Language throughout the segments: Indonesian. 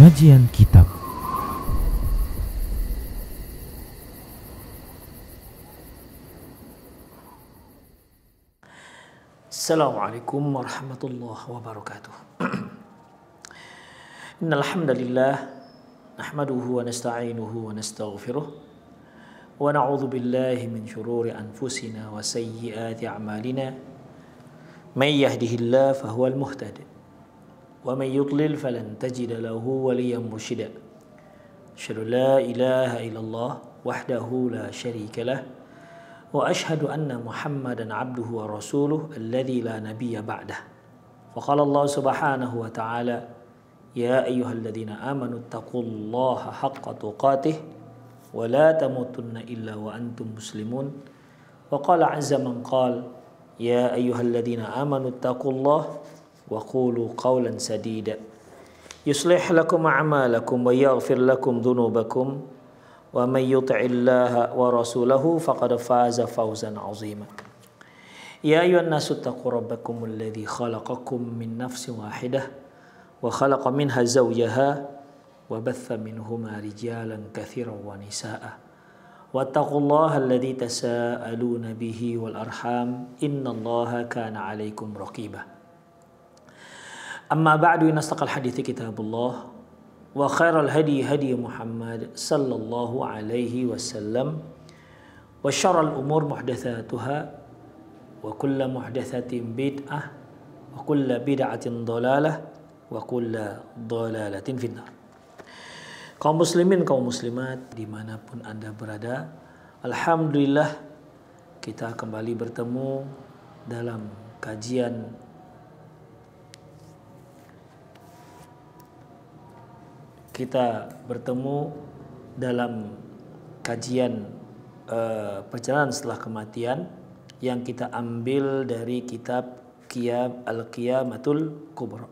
Kajian Kitab. Assalamualaikum warahmatullahi wabarakatuh. Innal hamdalillah nahmaduhu wa nasta'inuhu wa nastaghfiruh wa na'udzu billahi min shururi anfusina wa sayyiati a'malina. May yahdihillahu fahuwal muhtadi wa may yudlil falan tajida lahu waliyyan mursyida. Asyhadu la ilaha illallah wahdahu la syarika lah wa asyhadu anna Muhammadan abduhu wa rasuluh alladzi la nabiyya ba'dah. Faqala Allah subhanahu wa ta'ala, ya ayyuhalladzina amanu taqullaha haqqa tuqatih wa la tamutunna illa wa antum muslimun. Wa qala 'azza man qala, ya ayyuhalladzina amanu taqullaha wa qulu qawlan sadida yuslih lakum a'malakum wa yaghfir lakum dhunubakum wa may yuti'illaha wa rasulahu faqad faza fawzan 'azima. Ya ayyuhan nasu taqu rabbakumul ladzi khalaqakum min nafsin wahidah wa khalaqa minha zawjaha wa batha minhuma rijalan katsiran wa nisaa'a wattaqullaha alladzi tasaaluna bihi wal arham innallaha kana 'alaikum raqiba. Amma ba'du, inastaqal hadithi kitabullah wa khairal hadi hadi Muhammad sallallahu alaihi wasallam wa syarrul umur muhdatsatuha wa kullu muhdatsatin bid'ah wa kullu bid'atin dhalalah wa kullu dhalalatin finnar. Kaum muslimin, kaum muslimat dimanapun Anda berada, alhamdulillah kita kembali bertemu dalam kajian perjalanan setelah kematian yang kita ambil dari kitab Al-Qiyamatul Kubra.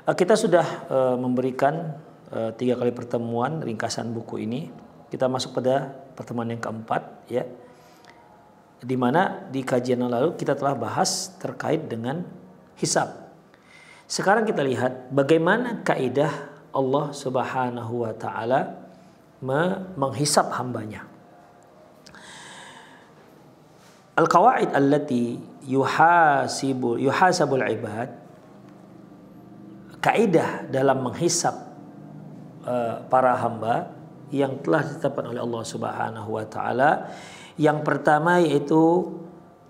Kita sudah memberikan 3 kali pertemuan ringkasan buku ini. Kita masuk pada pertemuan yang keempat, ya, di mana di kajian yang lalu kita telah bahas terkait dengan hisab. Sekarang kita lihat bagaimana kaidah Allah Subhanahu wa taala menghisab hambanya. Al-qawaid allati yuhasabul ibad, kaidah dalam menghisab para hamba yang telah ditetapkan oleh Allah Subhanahu wa taala. Yang pertama yaitu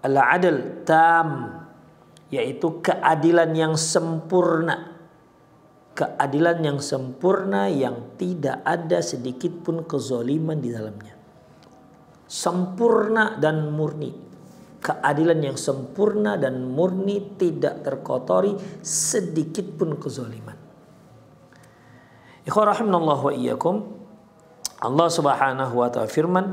al-adl tam, yaitu keadilan yang sempurna. Keadilan yang sempurna yang tidak ada sedikit pun kezaliman di dalamnya. Sempurna dan murni. Keadilan yang sempurna dan murni, tidak terkotori sedikit pun kezaliman. Ikhwan rahimanallah wa iyyakum. Allah Subhanahu wa ta'ala firman,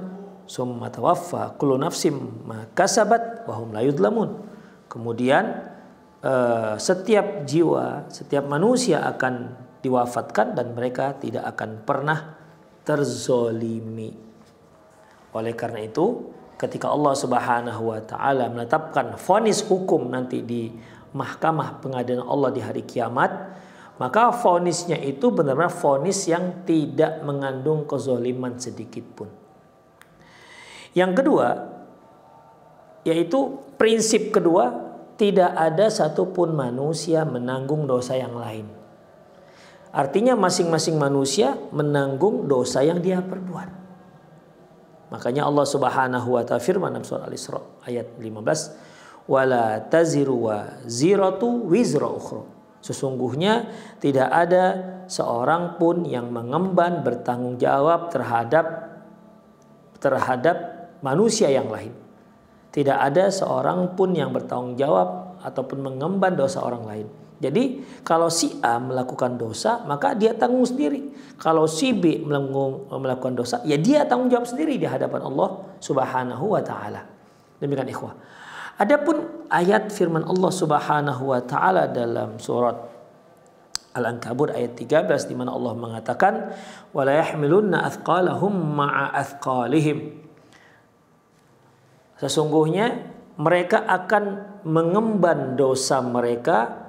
summa tawaffa kullu nafsim ma kasabat wa hum la yudlamun. Kemudian setiap jiwa, setiap manusia akan diwafatkan dan mereka tidak akan pernah terzolimi. Oleh karena itu, ketika Allah Subhanahu wa taala menetapkan vonis hukum nanti di mahkamah pengadilan Allah di hari kiamat, maka vonisnya itu benar-benar vonis yang tidak mengandung kezoliman sedikit pun. Yang kedua, yaitu prinsip kedua, tidak ada satupun manusia menanggung dosa yang lain. Artinya masing-masing manusia menanggung dosa yang dia perbuat. Makanya Allah Subhanahu wa ta'ala firman dalam surah Al-Isra ayat 15, wala taziru waziratu wizra ukhra. Sesungguhnya tidak ada seorang pun yang mengemban bertanggung jawab terhadap manusia yang lain. Tidak ada seorang pun yang bertanggung jawab ataupun mengemban dosa orang lain. Jadi kalau si A melakukan dosa, maka dia tanggung sendiri. Kalau si B melakukan dosa, ya dia tanggung jawab sendiri di hadapan Allah Subhanahu wa taala. Demikian ikhwah. Adapun ayat firman Allah Subhanahu wa taala dalam surat Al-Ankabut ayat 13 di mana Allah mengatakan wala yahmilunna athqalahum ma'a athqalihim. Sesungguhnya mereka akan mengemban dosa mereka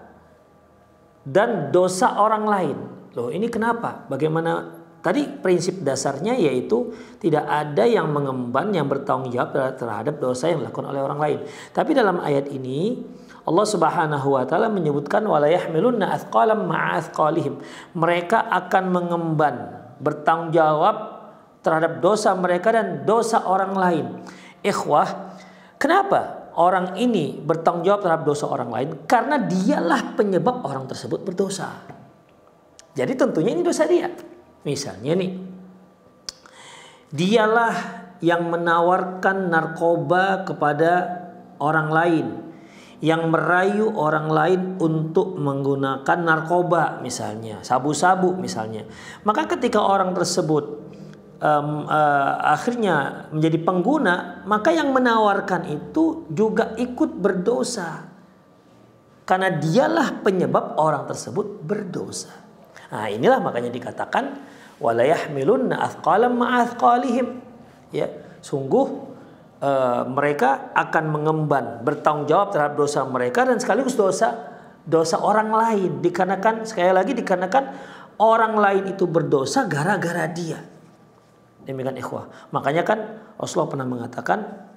dan dosa orang lain. Loh, ini kenapa? Bagaimana? Tadi prinsip dasarnya yaitu tidak ada yang mengemban, yang bertanggung jawab terhadap dosa yang dilakukan oleh orang lain. Tapi dalam ayat ini Allah Subhanahu wa taala menyebutkan wala yahmilunna athqalam ma'a athqalihim. Mereka akan mengemban, bertanggung jawab terhadap dosa mereka dan dosa orang lain. Ikhwah, kenapa orang ini bertanggung jawab terhadap dosa orang lain? Karena dialah penyebab orang tersebut berdosa. Jadi tentunya ini dosa dia. Misalnya nih, dialah yang menawarkan narkoba kepada orang lain, yang merayu orang lain untuk menggunakan narkoba, misalnya sabu-sabu misalnya. Maka ketika orang tersebut akhirnya menjadi pengguna, maka yang menawarkan itu juga ikut berdosa, karena dialah penyebab orang tersebut berdosa. Nah, inilah makanya dikatakan wala yahmilunna athqalam ma'a athqalihim. Ya, sungguh mereka akan mengemban, bertanggung jawab terhadap dosa mereka dan sekaligus dosa orang lain, dikarenakan sekali lagi dikarenakan orang lain itu berdosa gara-gara dia. Demikian ikhwah. Makanya kan Rasulullah pernah mengatakan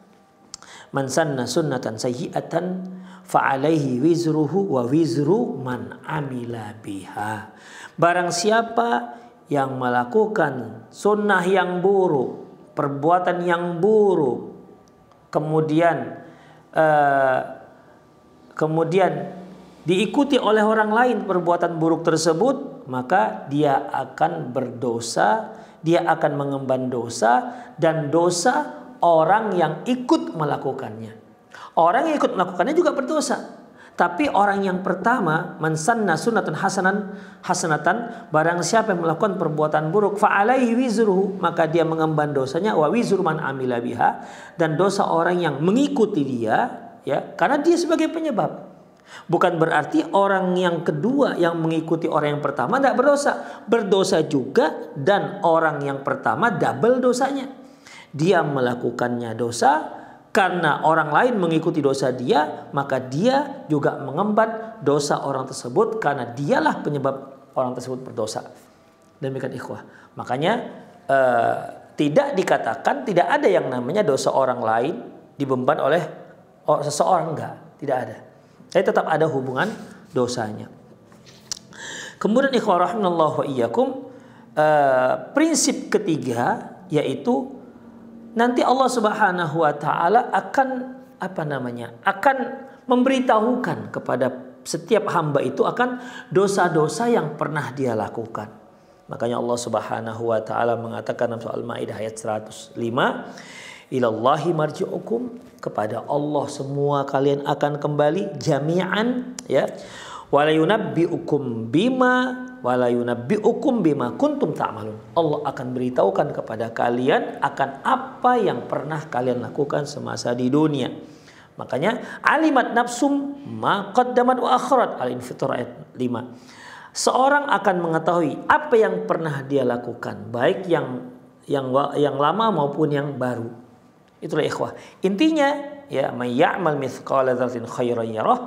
man sanna sunnatan sayyi'atan fa'alaihi wizruhu wa wizru man amila biha. Barang siapa yang melakukan sunnah yang buruk, perbuatan yang buruk, kemudian diikuti oleh orang lain perbuatan buruk tersebut, maka dia akan berdosa, dia akan mengemban dosa dan dosa orang yang ikut melakukannya. Orang yang ikut melakukannya juga berdosa. Tapi orang yang pertama, man sanna sunnatan hasanatan, barang siapa yang melakukan perbuatan buruk, fa alaihi wizruhu, maka dia mengemban dosanya, wa wizru man amila biha, dan dosa orang yang mengikuti dia, ya, karena dia sebagai penyebab. Bukan berarti orang yang kedua yang mengikuti orang yang pertama tidak berdosa. Berdosa juga, dan orang yang pertama double dosanya. Dia melakukannya dosa, karena orang lain mengikuti dosa dia, maka dia juga mengemban dosa orang tersebut karena dialah penyebab orang tersebut berdosa. Demikian ikhwah. Makanya tidak dikatakan tidak ada yang namanya dosa orang lain dibeban oleh seseorang, tidak ada. Tapi tetap ada hubungan dosanya. Kemudian ikhwah rahimanallahu wa iyyakum, prinsip ketiga yaitu nanti Allah Subhanahu wa taala akan akan memberitahukan kepada setiap hamba itu akan dosa-dosa yang pernah dia lakukan. Makanya Allah Subhanahu wa taala mengatakan dalam surah Al-Maidah ayat 105, ilallahi marji'ukum, kepada Allah semua kalian akan kembali jami'an, ya. Wala yunabbi'ukum bima kuntum ta'malun. Allah akan beritahukan kepada kalian akan apa yang pernah kalian lakukan semasa di dunia. Makanya alimat nafsum ma qaddamat wa akhirat, Al-Infitar ayat 5. Seorang akan mengetahui apa yang pernah dia lakukan, baik yang lama maupun yang baru. Itulah ikhwah. Intinya ya, may ya'mal mithqala dzarratin khairan yarah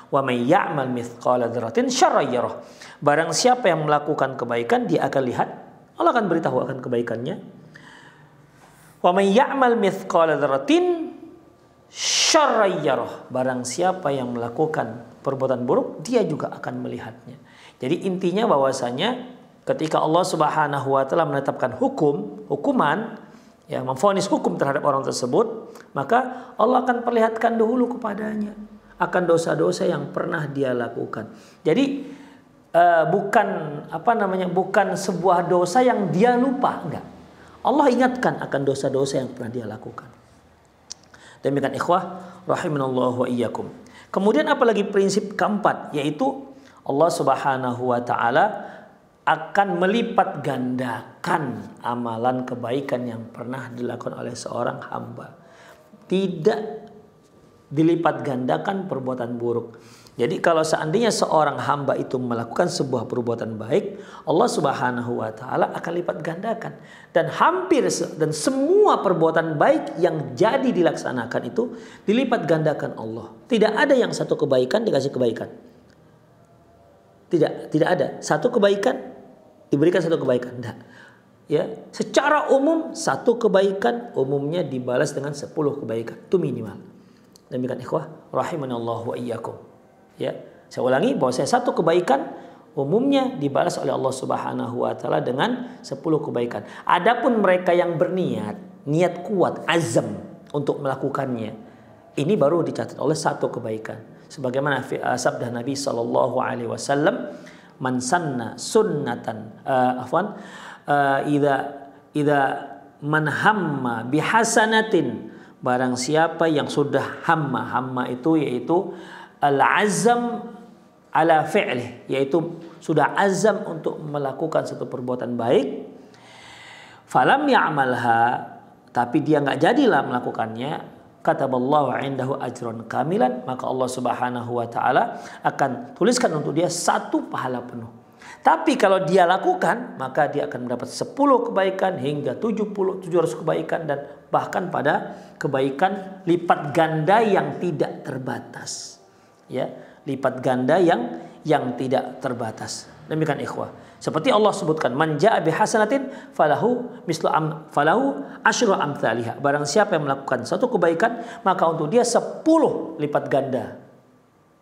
wa may ya'mal mithqala dzarratin syarran yarah. Barang siapa yang melakukan kebaikan, dia akan lihat, Allah akan beritahu akan kebaikannya. Wa may ya'mal mithqala dzarratin syarran yarah. Barang siapa yang melakukan perbuatan buruk, dia juga akan melihatnya. Jadi intinya bahwasanya ketika Allah Subhanahu wa taala menetapkan hukuman, ya, memvonis hukum terhadap orang tersebut, maka Allah akan perlihatkan dahulu kepadanya akan dosa-dosa yang pernah dia lakukan. Jadi bukan sebuah dosa yang dia lupa, enggak. Allah ingatkan akan dosa-dosa yang pernah dia lakukan. Demikian ikhwah rahimanallahu wa iyyakum. Kemudian apalagi prinsip keempat, yaitu Allah Subhanahu wa taala akan melipat gandakan amalan kebaikan yang pernah dilakukan oleh seorang hamba. Tidak dilipat gandakan perbuatan buruk. Jadi kalau seandainya seorang hamba itu melakukan sebuah perbuatan baik, Allah Subhanahu wa taala akan lipat gandakan. Dan dan semua perbuatan baik yang jadi dilaksanakan itu dilipat gandakan Allah. Tidak ada yang satu kebaikan dikasih kebaikan. Tidak ada. Satu kebaikan diberikan satu kebaikan. Tidak. Ya, secara umum satu kebaikan umumnya dibalas dengan 10 kebaikan. Itu minimal. Demikian ikhwah rahimanallahu wa iyyakum. Ya, saya ulangi bahwa satu kebaikan umumnya dibalas oleh Allah Subhanahu wa taala dengan 10 kebaikan. Adapun mereka yang berniat, niat kuat, azam untuk melakukannya, ini baru dicatat oleh satu kebaikan. Sebagaimana sabda Nabi sallallahu alaihi wasallam, "Man sanna sunnatan idza man hamma bihasanatin." Barang siapa yang sudah hamma itu yaitu al-azam ala fi'lih, yaitu sudah azam untuk melakukan satu perbuatan baik, falam ya'malha, tapi dia nggak jadilah melakukannya, kataballahu indahu ajran kamilan, maka Allah Subhanahu wa taala akan tuliskan untuk dia satu pahala penuh. Tapi kalau dia lakukan, maka dia akan mendapat 10 kebaikan hingga 700 kebaikan, dan bahkan pada kebaikan lipat ganda yang tidak terbatas. Ya, lipat ganda yang tidak terbatas. Demikian ikhwah. Seperti Allah sebutkan, man jaa bihasanatin falahu asyru amsalihha. Barang siapa yang melakukan satu kebaikan, maka untuk dia 10 lipat ganda.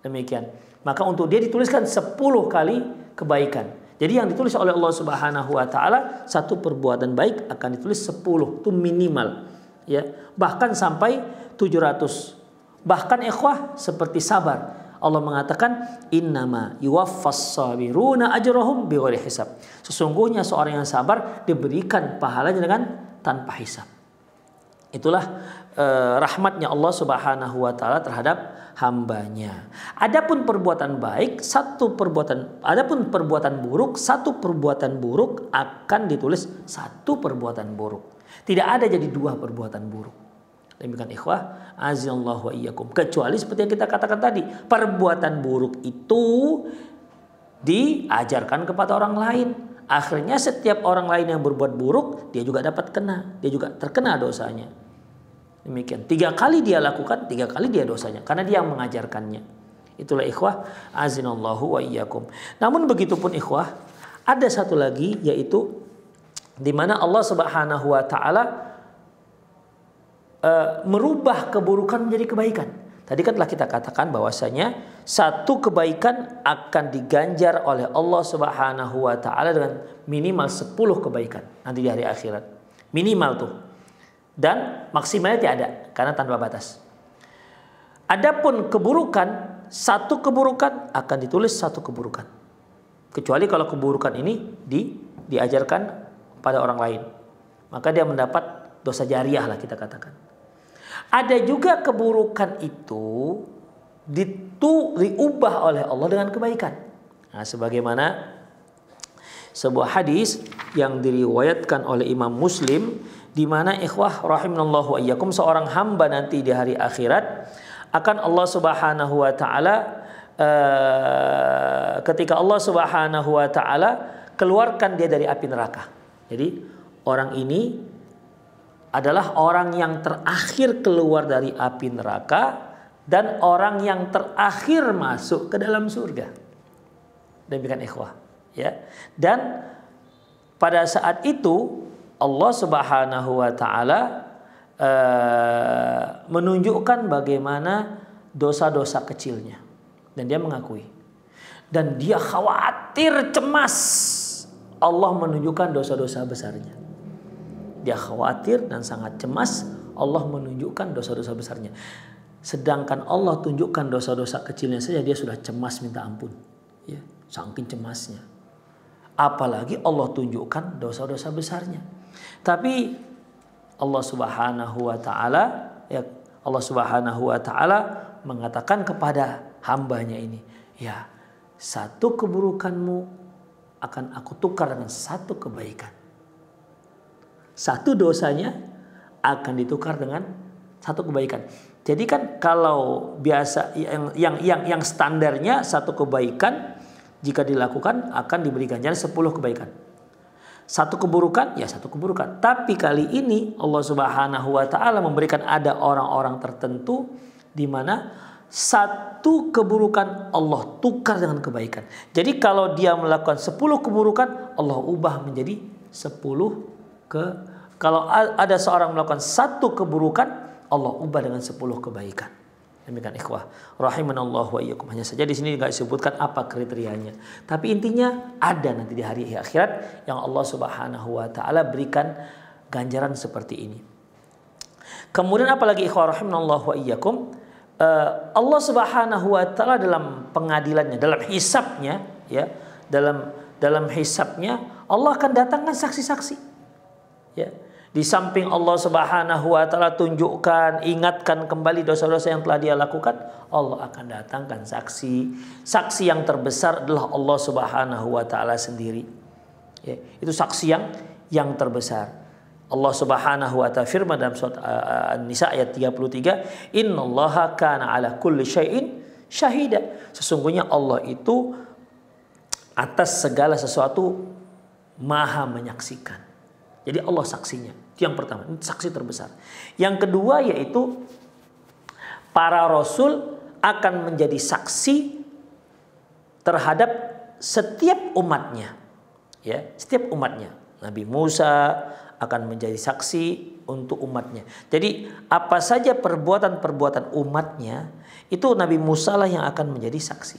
Demikian. Maka untuk dia dituliskan 10 kali kebaikan. Jadi yang ditulis oleh Allah Subhanahu wa taala, satu perbuatan baik akan ditulis 10, itu minimal. Ya, bahkan sampai 700. Bahkan ikhwah seperti sabar. Allah mengatakan innama yuwaffas sabiruna ajrahum bighairi hisab. Sesungguhnya seorang yang sabar diberikan pahalanya dengan tanpa hisab. Itulah rahmatnya Allah Subhanahu wa taala terhadap hambanya. Adapun perbuatan baik adapun perbuatan buruk, satu perbuatan buruk akan ditulis satu perbuatan buruk. Tidak ada jadi dua perbuatan buruk. Demikian ikhwah azallahu wa iyyakum. Kecuali seperti yang kita katakan tadi, perbuatan buruk itu diajarkan kepada orang lain. Akhirnya setiap orang lain yang berbuat buruk, dia juga dapat kena, dia juga terkena dosanya. Demikian. 3 kali dia lakukan, 3 kali dia dosanya, karena dia yang mengajarkannya. Itulah ikhwah azinallahu wa iyyakum. Namun begitupun ikhwah, ada satu lagi, yaitu di mana Allah Subhanahu wa taala merubah keburukan menjadi kebaikan. Tadi kan telah kita katakan bahwasanya satu kebaikan akan diganjar oleh Allah Subhanahu wa taala dengan minimal 10 kebaikan nanti di hari akhirat. Minimal tuh. Dan maksimalnya tidak ada karena tanpa batas. Adapun keburukan, satu keburukan akan ditulis satu keburukan. Kecuali kalau keburukan ini diajarkan pada orang lain, maka dia mendapat dosa jariah lah kita katakan. Ada juga keburukan itu diubah oleh Allah dengan kebaikan. Nah, sebagaimana sebuah hadis yang diriwayatkan oleh Imam Muslim, di mana ikhwah rahimanallahu wa iyyakum, seorang hamba nanti di hari akhirat akan Allah Subhanahu wa taala ketika Allah Subhanahu wa taala keluarkan dia dari api neraka. Jadi orang ini adalah orang yang terakhir keluar dari api neraka dan orang yang terakhir masuk ke dalam surga. Demikian ikhwah, ya. Dan pada saat itu Allah Subhanahu wa taala menunjukkan bagaimana dosa-dosa kecilnya, dan dia mengakui, dan dia khawatir, cemas. Allah menunjukkan dosa-dosa besarnya. Dia khawatir dan sangat cemas. Allah menunjukkan dosa-dosa besarnya. Sedangkan Allah tunjukkan dosa-dosa kecilnya saja dia sudah cemas minta ampun. Ya, saking cemasnya. Apalagi Allah tunjukkan dosa-dosa besarnya. Tapi Allah Subhanahu wa taala, ya, Allah Subhanahu wa taala mengatakan kepada hambanya ini, ya, satu keburukanmu akan aku tukar dengan satu kebaikan. Satu dosanya akan ditukar dengan satu kebaikan. Jadi kan kalau biasa yang standarnya satu kebaikan jika dilakukan akan diberi ganjaran 10 kebaikan. Satu keburukan ya satu keburukan. Tapi kali ini Allah Subhanahu wa taala memberikan ada orang-orang tertentu di mana satu keburukan Allah tukar dengan kebaikan. Jadi kalau dia melakukan 10 keburukan, Allah ubah menjadi 10 kalau ada seorang melakukan satu keburukan, Allah ubah dengan 10 kebaikan. Demikian ikhwah rahimanallah wa iyyakum. Hanya saja di sini enggak disebutkan apa kriterianya. Tapi intinya ada nanti di hari akhirat yang Allah Subhanahu wa taala berikan ganjaran seperti ini. Kemudian apalagi ikhwah rahimanallah wa iyyakum, Allah Subhanahu wa taala dalam pengadilannya, dalam hisabnya ya, dalam hisabnya Allah akan datangkan saksi-saksi. Ya. Di samping Allah Subhanahu wa taala tunjukkan, ingatkan kembali dosa-dosa yang telah dia lakukan, Allah akan datangkan saksi. Saksi yang terbesar adalah Allah Subhanahu wa taala sendiri. Ya, itu saksi yang terbesar. Allah Subhanahu wa taala firman dalam surat An-Nisa ayat 33, "Innallaha kana 'ala kulli syai'in syahida." Sesungguhnya Allah itu atas segala sesuatu maha menyaksikan. Jadi Allah saksinya. Itu yang pertama, itu saksi terbesar. Yang kedua yaitu para rasul akan menjadi saksi terhadap setiap umatnya. Ya, setiap umatnya. Nabi Musa akan menjadi saksi untuk umatnya. Jadi apa saja perbuatan-perbuatan umatnya, itu Nabi Musa lah yang akan menjadi saksi.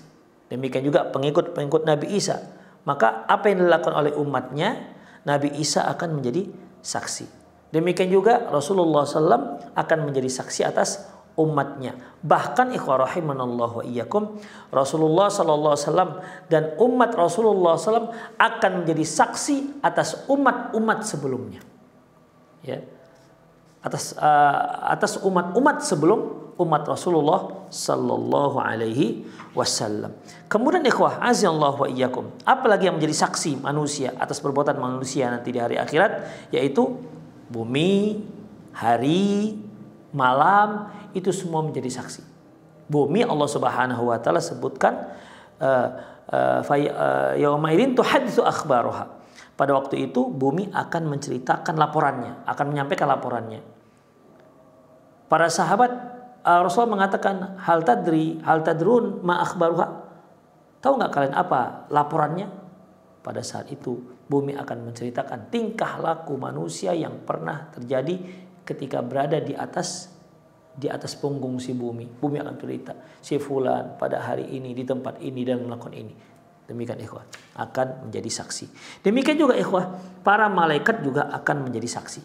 Demikian juga pengikut-pengikut Nabi Isa. Maka apa yang dilakukan oleh umatnya, Nabi Isa akan menjadi saksi. Demikian juga Rasulullah SAW akan menjadi saksi atas umatnya. Bahkan ikhwah rahimanallah wa iyyakum, Rasulullah SAW dan umat Rasulullah SAW akan menjadi saksi atas umat-umat sebelumnya. Ya. Atas umat-umat sebelum umat Rasulullah sallallahu alaihi wasallam. Kemudian ikhwah azallahu wa iyyakum, apalagi yang menjadi saksi manusia atas perbuatan manusia nanti di hari akhirat, yaitu bumi, hari, malam, itu semua menjadi saksi. Bumi Allah Subhanahu wa taala sebutkan yauma idzin tuhaditsu akhbaraha. Pada waktu itu bumi akan menceritakan laporannya, akan menyampaikan laporannya. Para sahabat Rasulullah mengatakan, hal tadrun ma akhbaruha. Tahu nggak kalian apa laporannya? Pada saat itu bumi akan menceritakan tingkah laku manusia yang pernah terjadi ketika berada di atas punggung si bumi. Bumi akan cerita, si fulan pada hari ini di tempat ini dan melakukan ini. Demikian ikhwah, akan menjadi saksi. Demikian juga ikhwah, para malaikat juga akan menjadi saksi.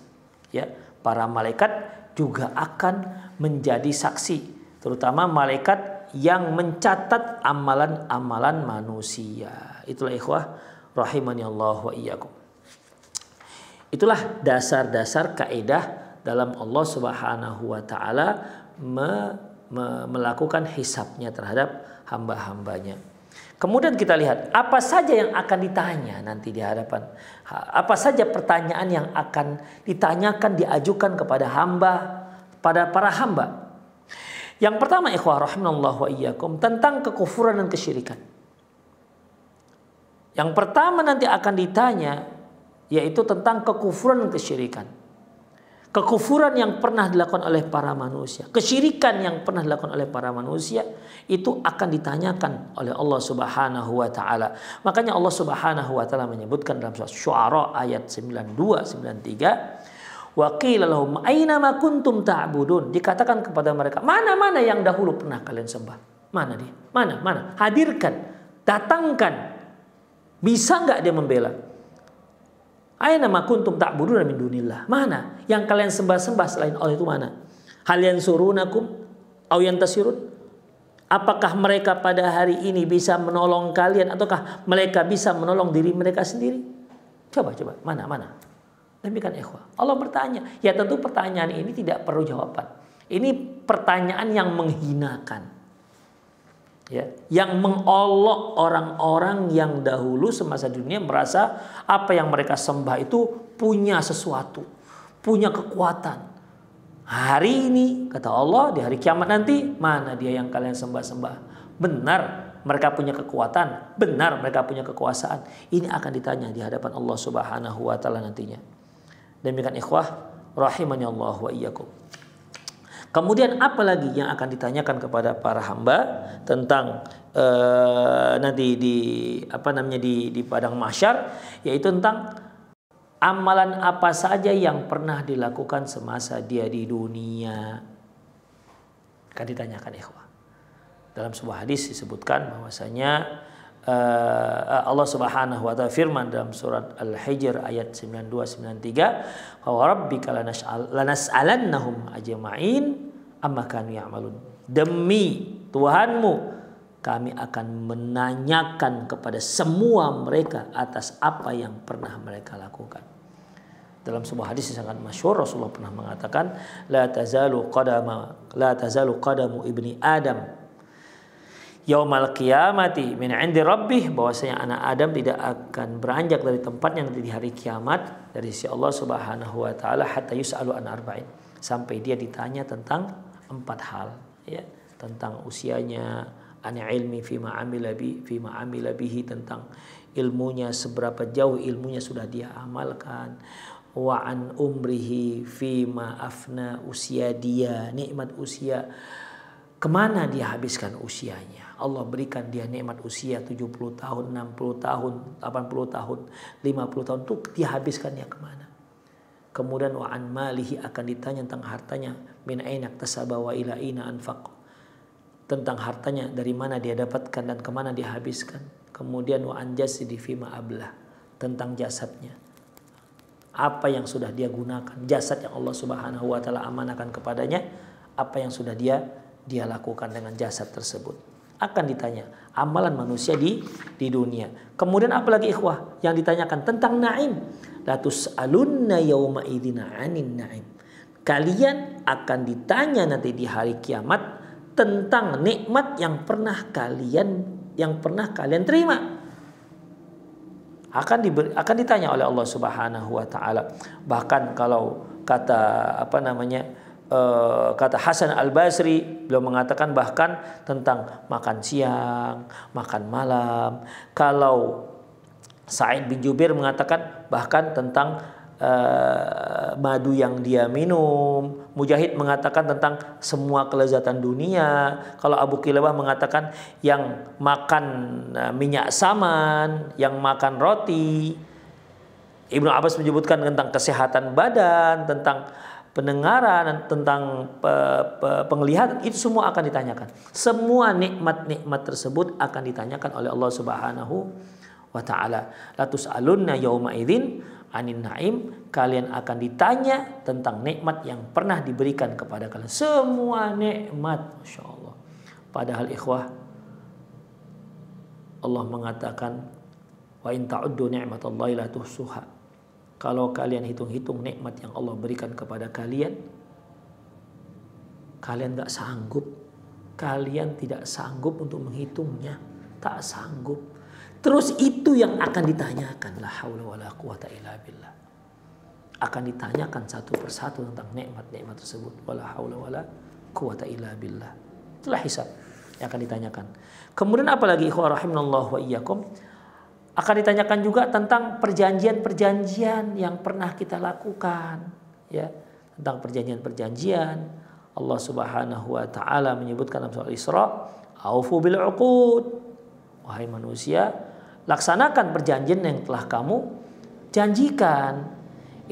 Ya, para malaikat juga akan menjadi saksi, terutama malaikat yang mencatat amalan-amalan manusia. Itulah ikhwah rahimani Allah wa iyyakum. Itulah dasar-dasar kaidah dalam Allah Subhanahu wa taala melakukan hisabnya terhadap hamba-hambanya. Kemudian kita lihat apa saja yang akan ditanya nanti di hadapan. Apa saja pertanyaan yang akan ditanyakan, diajukan kepada hamba, pada para hamba. Yang pertama ikhwah rahimanallah wa iyyakum, tentang kekufuran dan kesyirikan. Yang pertama nanti akan ditanya yaitu tentang kekufuran dan kesyirikan. Kekufuran yang pernah dilakukan oleh para manusia, kesyirikan yang pernah dilakukan oleh para manusia, itu akan ditanyakan oleh Allah Subhanahu wa taala. Makanya Allah Subhanahu wa taala menyebutkan dalam surat Syu'ara ayat 92-93, wa qila lahum aina ma kuntum ta'budun. Dikatakan kepada mereka, mana-mana yang dahulu pernah kalian sembah? Mana dia? Mana? Hadirkan, datangkan. Bisa enggak dia membela? Aina ma kuntum ta'budun min dunillah. Mana yang kalian sembah-sembah selain Allah itu mana? Hal yansurunakum aw yantasirun? Apakah mereka pada hari ini bisa menolong kalian ataukah mereka bisa menolong diri mereka sendiri? Coba mana? Demikian ikhwah. Allah bertanya. Ya tentu pertanyaan ini tidak perlu jawaban. Ini pertanyaan yang menghinakan. Ya, yang mengolok orang-orang yang dahulu semasa dunia merasa apa yang mereka sembah itu punya sesuatu, punya kekuatan. Hari ini kata Allah, di hari kiamat nanti, mana dia yang kalian sembah-sembah? Benar mereka punya kekuatan, benar mereka punya kekuasaan. Ini akan ditanya di hadapan Allah Subhanahu wa taala nantinya. Demikian ikhwah rahimani Allah wa iyyakum. Kemudian apa lagi yang akan ditanyakan kepada para hamba tentang nanti di padang mahsyar, yaitu tentang amalan apa saja yang pernah dilakukan semasa dia di dunia. Akan ditanyakan ikhwah. Dalam sebuah hadis disebutkan bahwasanya Allah Subhanahu wa taala firman dalam surat Al-Hijr ayat 92-93, "Wa rabbika lanas'alannahum ajma'in amma kanu ya'malun." Demi Tuhanmu, kami akan menanyakan kepada semua mereka atas apa yang pernah mereka lakukan. Dalam sebuah hadis yang sangat masyhur, Rasulullah pernah mengatakan, la tazalu qadamu ibni Adam yaumal qiyamati min 'indi rabbih, bahwasanya anak Adam tidak akan beranjak dari tempatnya nanti di hari kiamat dari sisi Allah Subhanahu wa taala hatta yus'alu an arba'in, sampai dia ditanya tentang 4 hal, ya, tentang usianya, an ilmi fima amila bihi, tentang ilmunya, seberapa jauh ilmunya sudah dia amalkan, wa an umrihi fima afna, usia dia, nikmat usia, kemana dia habiskan usianya. Allah berikan dia nikmat usia 70 tahun, 60 tahun, 80 tahun, 50 tahun, itu dia habiskannya kemana. Kemudian wa an malihi, akan ditanya tentang hartanya, min aina iktasaba wa ila aina anfaq, tentang hartanya dari mana dia dapatkan dan kemana dia habiskan. Kemudian wa an jasidi fima ablah, tentang jasadnya, apa yang sudah dia gunakan, jasad yang Allah Subhanahu wa taala amanahkan kepadanya, apa yang sudah dia lakukan dengan jasad tersebut. Akan ditanya amalan manusia di dunia. Kemudian apalagi ikhwah yang ditanyakan tentang naim. La tus'alunna yauma idzina 'anin naim. Kalian akan ditanya nanti di hari kiamat tentang nikmat yang pernah kalian terima. Akan ditanya oleh Allah Subhanahu wa taala. Bahkan kalau kata kata Hasan Al-Basri, beliau mengatakan bahkan tentang makan siang, makan malam. Kalau Sa'id bin Jubair mengatakan bahkan tentang madu yang dia minum. Mujahid mengatakan tentang semua kelezatan dunia. Kalau Abu Qilabah mengatakan yang makan minyak saman, yang makan roti. Ibnu Abbas menyebutkan tentang kesehatan badan, tentang pendengaran, tentang penglihatan, itu semua akan ditanyakan. Semua nikmat-nikmat tersebut akan ditanyakan oleh Allah Subhanahu wa taala. La tus'alunna yauma idzin 'anin naim, kalian akan ditanya tentang nikmat yang pernah diberikan kepada kalian. Semua nikmat, masyaallah. Padahal ikhwah, Allah mengatakan wa in ta'uddu ni'matallahi la tuhsuha. Kalau kalian hitung-hitung nikmat yang Allah berikan kepada kalian, kalian gak sanggup. Kalian tidak sanggup untuk menghitungnya. Tak sanggup. Terus itu yang akan ditanyakan. La haula wa la quwata illa billah. Akan ditanyakan satu persatu tentang nikmat-nikmat tersebut. Wa la haula wa la quwata illa billah. Itulah hisab yang akan ditanyakan. Kemudian apalagi ikhwah rahimanallahu wa iyyakum, akan ditanyakan juga tentang perjanjian-perjanjian yang pernah kita lakukan, ya, tentang perjanjian-perjanjian. Allah Subhanahu wa taala menyebutkan dalam surah Isra, "Aufu bil 'uqud." Wahai manusia, laksanakan perjanjian yang telah kamu janjikan.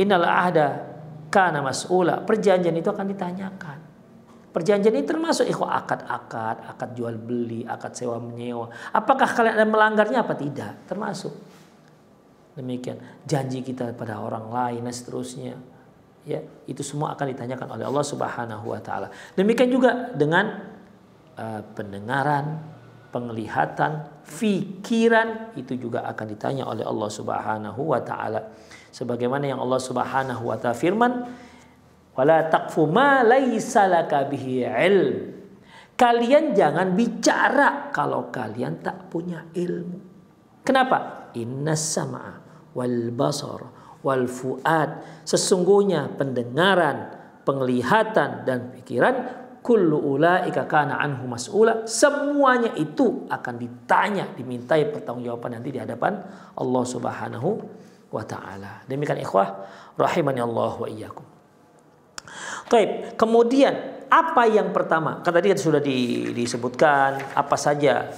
Innal ahda kana mas'ula. Perjanjian itu akan ditanyakan. Perjanjian ini termasuk ikhwah akad jual beli, akad sewa menyewa. Apakah kalian ada melanggarnya apa tidak? Termasuk. Demikian janji kita pada orang lain dan seterusnya. Ya, itu semua akan ditanyakan oleh Allah Subhanahu wa taala. Demikian juga dengan pendengaran, penglihatan, fikiran, itu juga akan ditanya oleh Allah Subhanahu wa taala. Sebagaimana yang Allah Subhanahu wa taala firman, wala taqfu ma laisa laka bihi ilm. Kalian jangan bicara kalau kalian tak punya ilmu. Kenapa? Innas sam'a wal basar wal fuad. Sesungguhnya pendengaran, penglihatan dan pikiran, kullu ulaika kana anhu mas'ula. Semuanya itu akan ditanya, dimintai pertanggungjawaban nanti di hadapan Allah Subhanahu wa taala. Demikian ikhwah rahimani Allah wa iyyakum. Baik, kemudian apa yang pertama? Kan tadi sudah disebutkan apa saja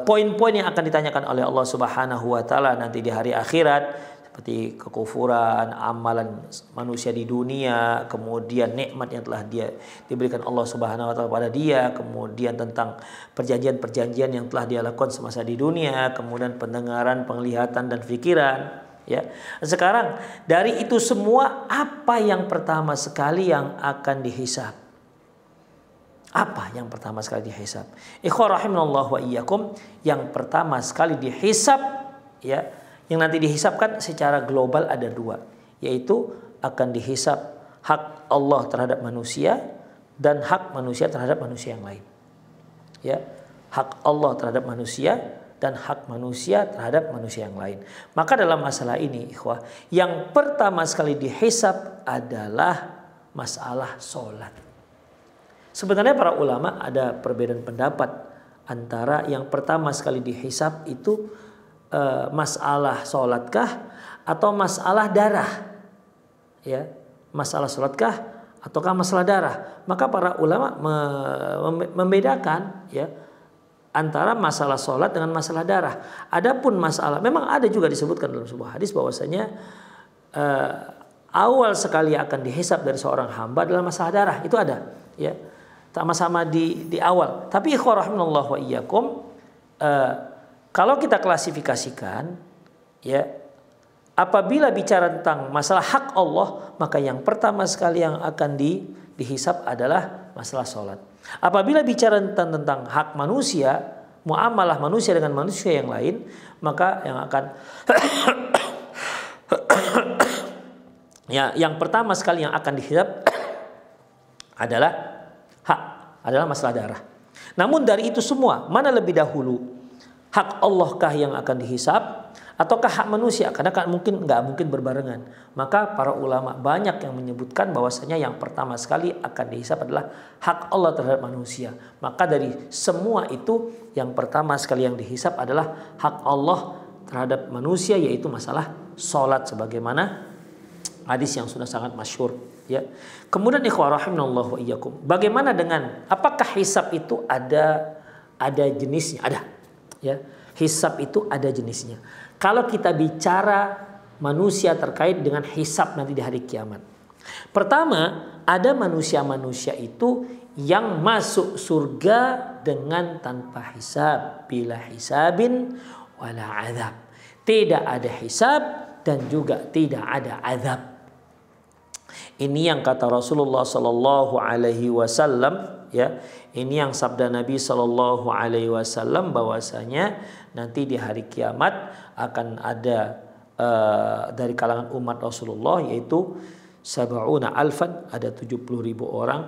poin-poin yang akan ditanyakan oleh Allah Subhanahu wa taala nanti di hari akhirat, seperti kekufuran, amalan manusia di dunia, kemudian nikmat yang telah dia diberikan Allah Subhanahu wa taala pada dia, kemudian tentang perjanjian-perjanjian yang telah dia lakukan semasa di dunia, kemudian pendengaran, penglihatan dan pikiran, ya. Sekarang dari itu semua apa yang pertama sekali yang akan dihisab? Apa yang pertama sekali dihisab? Ikhwah rahimanallah wa iyyakum, yang pertama sekali dihisab, ya, yang nanti dihisabkan secara global ada dua, yaitu akan dihisab hak Allah terhadap manusia dan hak manusia terhadap manusia yang lain. Ya, hak Allah terhadap manusia dan hak manusia terhadap manusia yang lain. Maka dalam masalah ini, ikhwah, yang pertama sekali dihisab adalah masalah sholat. Sebenarnya para ulama ada perbedaan pendapat antara yang pertama sekali dihisab itu masalah sholatkah atau masalah darah, ya, masalah sholatkah ataukah masalah darah. Maka para ulama membedakan, ya, antara masalah sholat dengan masalah darah. Adapun masalah, memang ada juga disebutkan dalam sebuah hadis bahwasanya awal sekali akan dihisab dari seorang hamba adalah masalah darah. Itu ada, ya, sama-sama di awal. Tapi ikhwah rahimanallah wa iyyakum, kalau kita klasifikasikan, ya, apabila bicara tentang masalah hak Allah, maka yang pertama sekali yang akan dihisab adalah masalah sholat. Apabila bicara tentang hak manusia, muamalah manusia dengan manusia yang lain, maka yang akan ya, yang pertama sekali yang akan dihisab adalah masalah darah. Namun dari itu semua, mana lebih dahulu? Hak Allah kah yang akan dihisab ataukah hak manusia? Karena nggak mungkin berbarengan. Maka para ulama banyak yang menyebutkan bahwasanya yang pertama sekali akan dihisab adalah hak Allah terhadap manusia. Maka dari semua itu yang pertama sekali yang dihisab adalah hak Allah terhadap manusia, yaitu masalah sholat, sebagaimana hadis yang sudah sangat masyhur, ya. Kemudian ikhwah rahimanallah wa iyyakum, bagaimana dengan apakah hisab itu ada jenisnya? Ada. Ya, hisab itu ada jenisnya. Kalau kita bicara manusia terkait dengan hisab nanti di hari kiamat, pertama ada manusia-manusia itu yang masuk surga dengan tanpa hisab, bila hisabin wala azab. Tidak ada hisab dan juga tidak ada azab. Ini yang kata Rasulullah Sallallahu Alaihi Wasallam, ya. Ini yang sabda Nabi Sallallahu Alaihi Wasallam bahwasanya nanti di hari kiamat akan ada dari kalangan umat Rasulullah, yaitu sab'una alfan, ada 70.000 orang,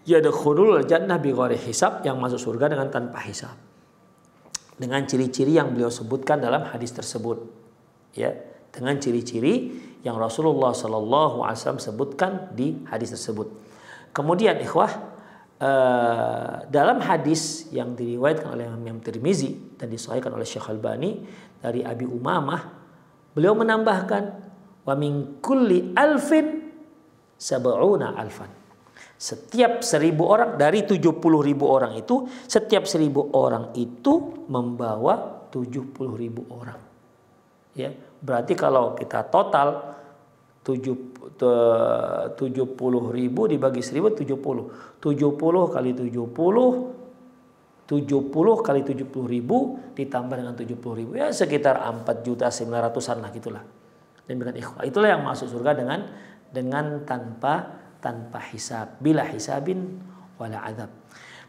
yadkhulul jannah bighairi hisab, yang masuk surga dengan tanpa hisab, dengan ciri-ciri yang beliau sebutkan dalam hadis tersebut, ya, dengan ciri-ciri yang Rasulullah Sallallahu Alaihi Wasallam sebutkan di hadis tersebut. Kemudian ikhwah, dalam hadis yang diriwayatkan oleh Imam Tirmizi dan disahihkan oleh Syekh Albani dari Abi Umamah, beliau menambahkan wa min kulli alfin sab'una alfan. Setiap 1.000 orang dari 70.000 orang itu, setiap 1.000 orang itu membawa 70.000 orang. Ya, berarti kalau kita total 70.000 dibagi 1.000, 70 kali 70 kali 70.000 ditambah dengan 70.000, ya sekitar 4.900.000-an lah, gitulah. Dan dengan ikhwah, itulah yang masuk surga dengan tanpa hisab, bila hisabin wala azab.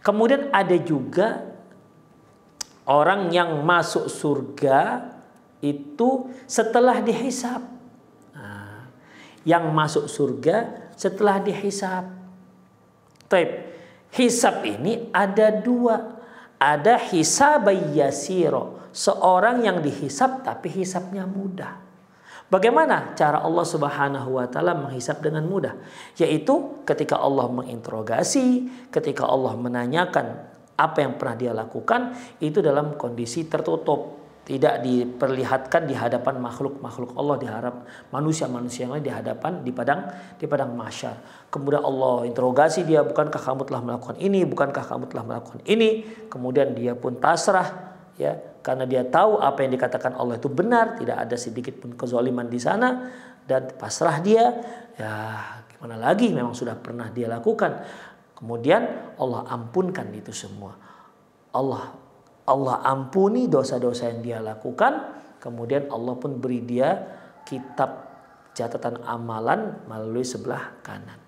Kemudian ada juga orang yang masuk surga itu setelah dihisab. Yang masuk surga setelah dihisab. Taib. Hisab ini ada dua. Ada hisabay yasiro, seorang yang dihisab tapi hisabnya mudah. Bagaimana cara Allah Subhanahu wa taala menghisab dengan mudah? Yaitu ketika Allah menginterogasi, ketika Allah menanyakan apa yang pernah dia lakukan, itu dalam kondisi tertutup. tidak diperlihatkan di hadapan makhluk-makhluk Allah, di hadapan manusia-manusia yang lain, di padang mahsyar. Kemudian Allah interogasi dia, bukankah kamu telah melakukan ini, bukankah kamu telah melakukan ini. Kemudian dia pun pasrah, ya, karena dia tahu apa yang dikatakan Allah itu benar, tidak ada sedikit pun kezaliman di sana, dan pasrah dia. Ya, gimana lagi, memang sudah pernah dia lakukan. Kemudian Allah ampunkan itu semua. Allah ampuni dosa-dosa yang dia lakukan. Kemudian Allah pun beri dia kitab catatan amalan melalui sebelah kanan.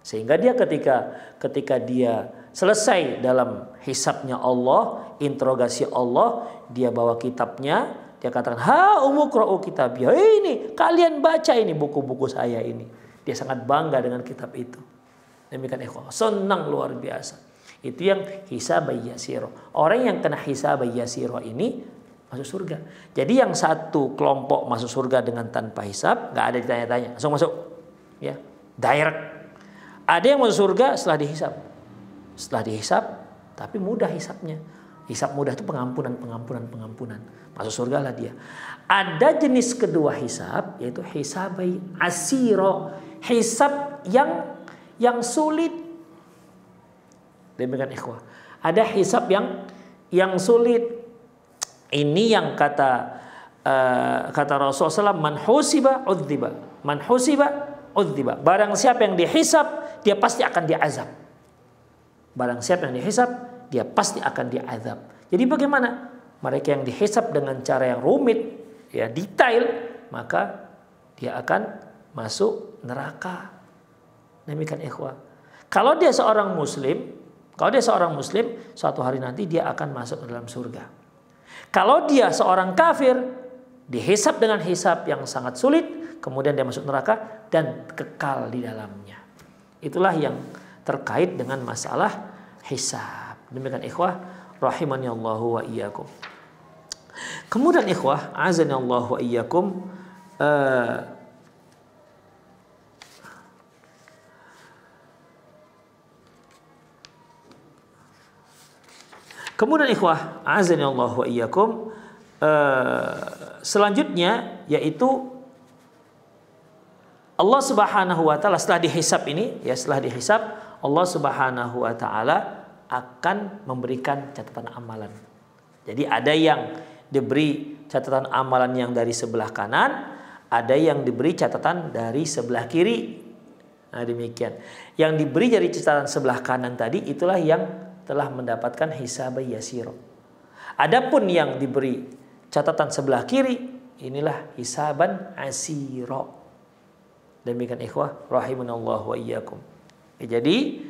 Sehingga dia ketika dia selesai dalam hisabnya Allah, interogasi Allah, dia bawa kitabnya, dia katakan, "Ha umuqra'u kitabya." Ini kalian baca ini buku-buku saya ini. Dia sangat bangga dengan kitab itu. Demikian ikhwah, senang luar biasa. Itu yang hisab yasiro. Orang yang kena hisab yasiro ini masuk surga. Jadi yang satu kelompok masuk surga dengan tanpa hisab, nggak ada ditanya-tanya, langsung masuk, ya, direct. Ada yang masuk surga setelah dihisab, tapi mudah hisabnya. Hisab mudah itu pengampunan. Masuk surga lah dia. Ada jenis kedua hisab, yaitu hisab asiro, hisab yang sulit. Demikian ikhwah. Ada hisab yang sulit. Ini yang kata Rasulullah SAW, man husiba udziba. Man husiba udziba. Barang siapa yang dihisab, dia pasti akan diazab. Barang siapa yang dihisab, dia pasti akan diazab. Jadi bagaimana? Mereka yang dihisab dengan cara yang rumit, ya, detail, maka dia akan masuk neraka. Demikian ikhwah. Kalau dia seorang muslim, suatu hari nanti dia akan masuk ke dalam surga. Kalau dia seorang kafir, dihisab dengan hisab yang sangat sulit, kemudian dia masuk neraka dan kekal di dalamnya. Itulah yang terkait dengan masalah hisab. Demikian ikhwah, rahimani Allah wa iyyakum. Kemudian ikhwah, azani Allah wa iyyakum, kemudian ikhwah, azani Allah wa iyyakum, selanjutnya yaitu Allah Subhanahu wa taala setelah dihisab ini, ya, setelah dihisab, Allah Subhanahu wa taala akan memberikan catatan amalan. Jadi ada yang diberi catatan amalan yang dari sebelah kanan, ada yang diberi catatan dari sebelah kiri. Nah, demikian. Yang diberi dari catatan sebelah kanan tadi itulah yang telah mendapatkan hisab yasiro. Adapun yang diberi catatan sebelah kiri, inilah hisaban asiro. Demikian ikhwah, rahimanallahu wa iyyakum. Jadi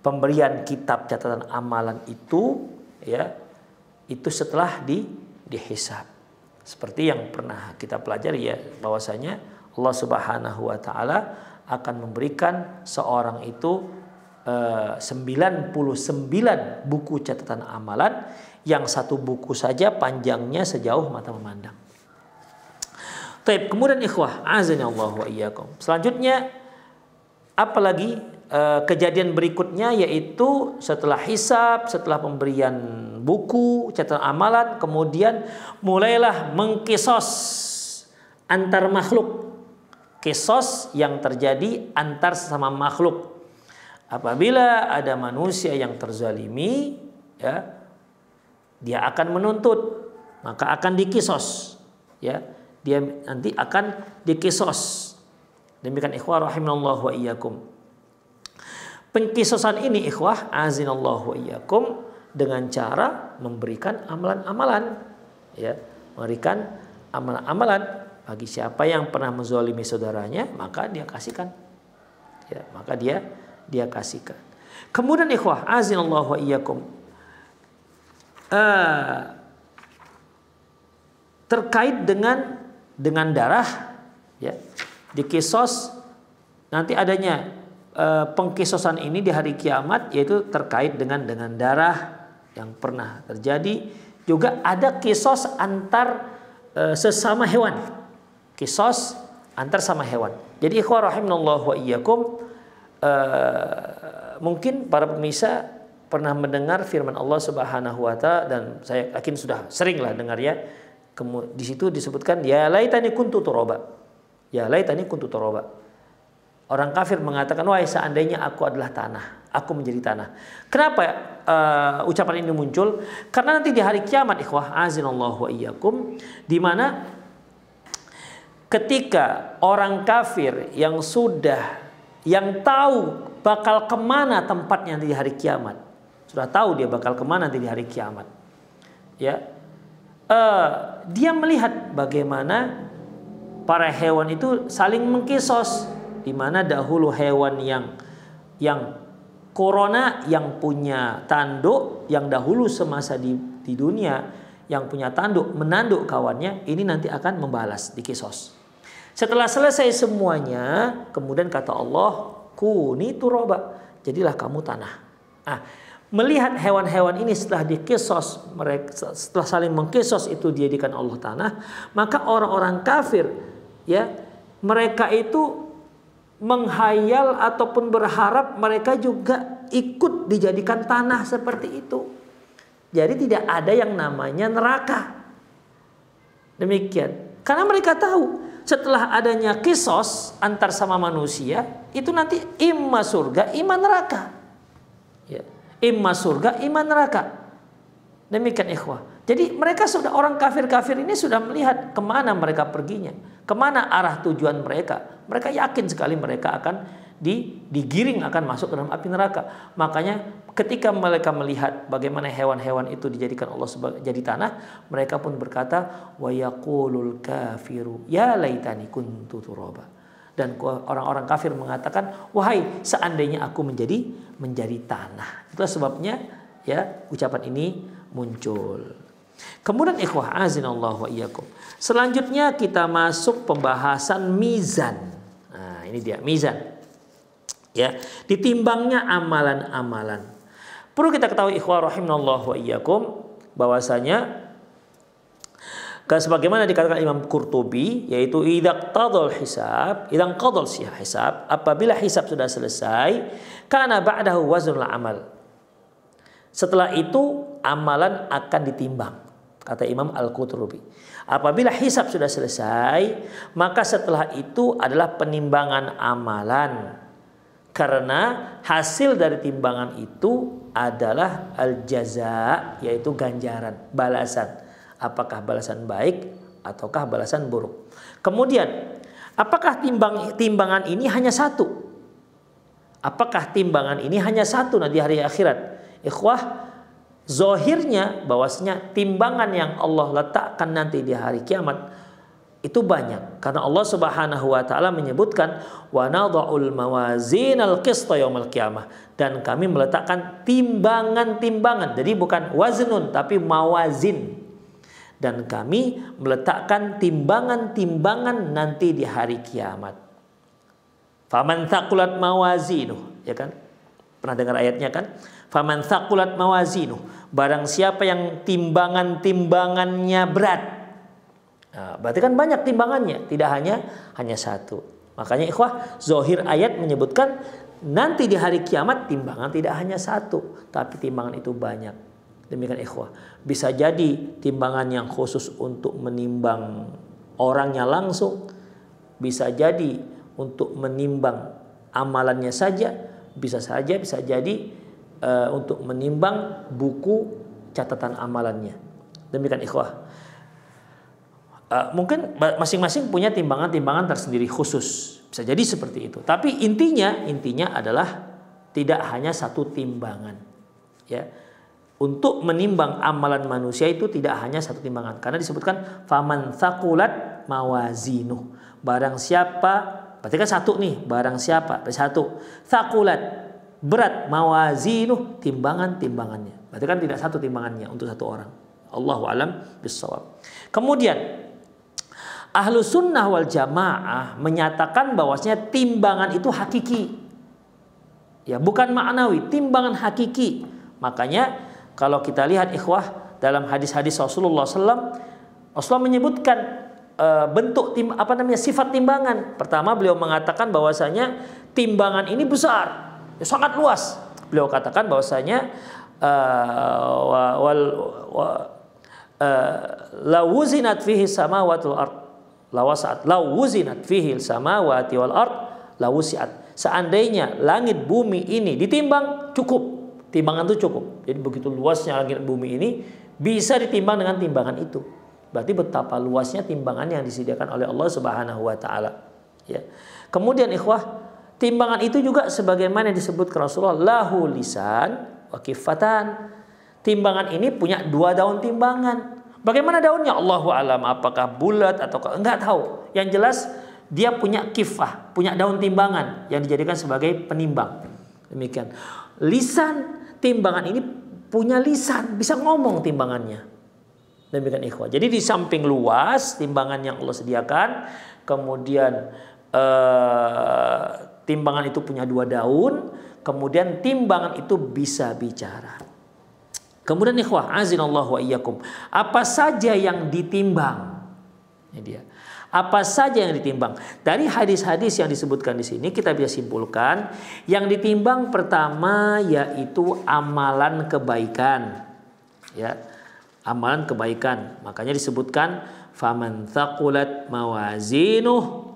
pemberian kitab catatan amalan itu, ya, itu setelah dihisab. Seperti yang pernah kita pelajari, ya, bahwasanya Allah Subhanahu wa taala akan memberikan seorang itu 99 buku catatan amalan, yang satu buku saja panjangnya sejauh mata memandang. Baik, kemudian ikhwah, azani Allah wa iyyakum. Selanjutnya apalagi kejadian berikutnya, yaitu setelah hisab, setelah pemberian buku catatan amalan, kemudian mulailah mengkisos antar makhluk. Kisos yang terjadi antar sesama makhluk. Apabila ada manusia yang terzalimi, ya, dia akan menuntut, maka akan dikisos, ya, dia nanti akan dikisos. Demikian ikhwah rahimanallahu wa iyyakum. Pengkisosan ini ikhwah azinallahu wa iyyakum dengan cara memberikan amalan-amalan, ya, memberikan amalan-amalan bagi siapa yang pernah menzalimi saudaranya, maka dia kasihkan, ya, maka dia kasihkan. Kemudian ikhwah azinallahu wa iyyakum, terkait dengan darah, ya, dikisos nanti adanya pengkisosan ini di hari kiamat, yaitu terkait dengan darah yang pernah terjadi. Juga ada kisos antar sesama hewan, kisos antar sama hewan. Jadi ikhwah rahimanallahu wa iyyakum, mungkin para pemirsa pernah mendengar firman Allah Subhanahu wa taala, dan saya yakin sudah sering lah dengar, ya, Di situ disebutkan ya laitani kuntu turaba. Ya laitani kuntu turaba. Orang kafir mengatakan, wahai seandainya aku adalah tanah, aku menjadi tanah. Kenapa ucapan ini muncul? Karena nanti di hari kiamat, ikhwah azinallahu wa iyyakum, di mana ketika orang kafir yang tahu bakal kemana tempatnya nanti di hari kiamat, sudah tahu dia bakal kemana nanti di hari kiamat, ya, dia melihat bagaimana para hewan itu saling mengkisos, di mana dahulu hewan yang corona, yang punya tanduk, yang dahulu semasa di dunia yang punya tanduk menanduk kawannya, ini nanti akan membalas di kisos. Setelah selesai semuanya, kemudian kata Allah, kuni turaba, jadilah kamu tanah. Nah, melihat hewan-hewan ini setelah dikisos, mereka setelah saling mengkisos itu dijadikan Allah tanah, maka orang-orang kafir, ya, mereka itu menghayal ataupun berharap mereka juga ikut dijadikan tanah seperti itu. Jadi tidak ada yang namanya neraka. Demikian. Karena mereka tahu setelah adanya kisos antar sama manusia, itu nanti imma surga, imma neraka. Ya. Imma surga, imma neraka. Demikian ikhwah. Jadi mereka sudah, orang kafir-kafir ini sudah melihat kemana mereka perginya, kemana arah tujuan mereka. Mereka yakin sekali mereka akan digiring, akan masuk ke dalam api neraka. Makanya ketika mereka melihat bagaimana hewan-hewan itu dijadikan Allah sebagai jadi tanah, mereka pun berkata, wa yaqulul kafiru ya laitani kuntu turaba. Dan orang-orang kafir mengatakan, wahai seandainya aku menjadi tanah. Itulah sebabnya ya ucapan ini muncul. Kemudian ikhwah azinallahu wa iyyakum. Selanjutnya kita masuk pembahasan mizan. Nah, ini dia mizan. Ya, ditimbangnya amalan-amalan. Perlu kita ketahui ikhwah rahimanallahu wa iyyakum bahwasanya sebagaimana dikatakan Imam Qurtubi, yaitu idzaq tadal hisab, idzan qadal hisab, apabila hisab sudah selesai, kana ba'dahu waznul amal. Setelah itu amalan akan ditimbang, kata Imam Al-Qurtubi. Apabila hisab sudah selesai, maka setelah itu adalah penimbangan amalan. Karena hasil dari timbangan itu adalah al-jaza, yaitu ganjaran, balasan. Apakah balasan baik ataukah balasan buruk. Kemudian, apakah timbangan ini hanya satu? Apakah timbangan ini hanya satu nanti hari akhirat? Ikhwah, zahirnya bahwasanya timbangan yang Allah letakkan nanti di hari kiamat itu banyak. Karena Allah Subhanahu wa taala menyebutkan wa nadha'ul mawazinal qista yaumil qiyamah, dan kami meletakkan timbangan-timbangan. Jadi bukan waznun tapi mawazin. Dan kami meletakkan timbangan-timbangan nanti di hari kiamat. Faman thaqulat mawazinuh, ya kan? Pernah dengar ayatnya kan? Faman thaqulat mawazinuh, barang siapa yang timbangan-timbangannya berat. Nah, berarti kan banyak timbangannya, tidak hanya satu. Makanya ikhwah, zahir ayat menyebutkan nanti di hari kiamat timbangan tidak hanya satu, tapi timbangan itu banyak. Demikian ikhwah. Bisa jadi timbangan yang khusus untuk menimbang orangnya langsung, bisa jadi untuk menimbang amalannya saja, bisa jadi untuk menimbang buku catatan amalannya. Demikian ikhwah. Mungkin masing-masing punya timbangan-timbangan tersendiri khusus, bisa jadi seperti itu. Tapi intinya adalah tidak hanya satu timbangan. Ya, untuk menimbang amalan manusia itu tidak hanya satu timbangan, karena disebutkan faman thaqulat mawazinuh. Barang siapa, berarti kan satu nih, barang siapa, satu. Thaqulat, berat, mawazinuh, timbangan-timbangannya. Berarti kan tidak satu timbangannya untuk satu orang. Allahu a'lam bissawab. Kemudian Ahlu sunnah wal jamaah menyatakan bahwasanya timbangan itu hakiki. Ya, bukan maknawi, timbangan hakiki. Makanya kalau kita lihat ikhwah dalam hadis-hadis Rasulullah SAW, Rasulullah menyebutkan bentuk sifat timbangan. Pertama beliau mengatakan bahwasanya timbangan ini besar, sangat luas. Beliau katakan bahwasanya la wuzinat fihi samawati wal ard la wasa'at, la wuzinat fihi samawati wal ard la wusi'at. Seandainya langit bumi ini ditimbang, cukup. Timbangan itu cukup. Jadi begitu luasnya langit bumi ini bisa ditimbang dengan timbangan itu. Berarti betapa luasnya timbangan yang disediakan oleh Allah Subhanahu wa taala. Ya. Kemudian ikhwah, timbangan itu juga sebagaimana disebut Rasulullah, lahu lisan wa kifatan. Timbangan ini punya 2 daun timbangan. Bagaimana daunnya? Allahu alam, apakah bulat atau enggak tahu. Yang jelas dia punya kifah, punya daun timbangan yang dijadikan sebagai penimbang. Demikian. Lisan, timbangan ini punya lisan, bisa ngomong timbangannya. Demikian ikhwah. Jadi di samping luas timbangan yang Allah sediakan, kemudian timbangan itu punya 2 daun, kemudian timbangan itu bisa bicara. Kemudian ikhwah, azinallahu wa iyyakum, apa saja yang ditimbang? Ini dia. Apa saja yang ditimbang? Dari hadis-hadis yang disebutkan di sini kita bisa simpulkan, yang ditimbang pertama yaitu amalan kebaikan. Ya. Amalan kebaikan. Makanya disebutkan faman thaqulat mawazinuh,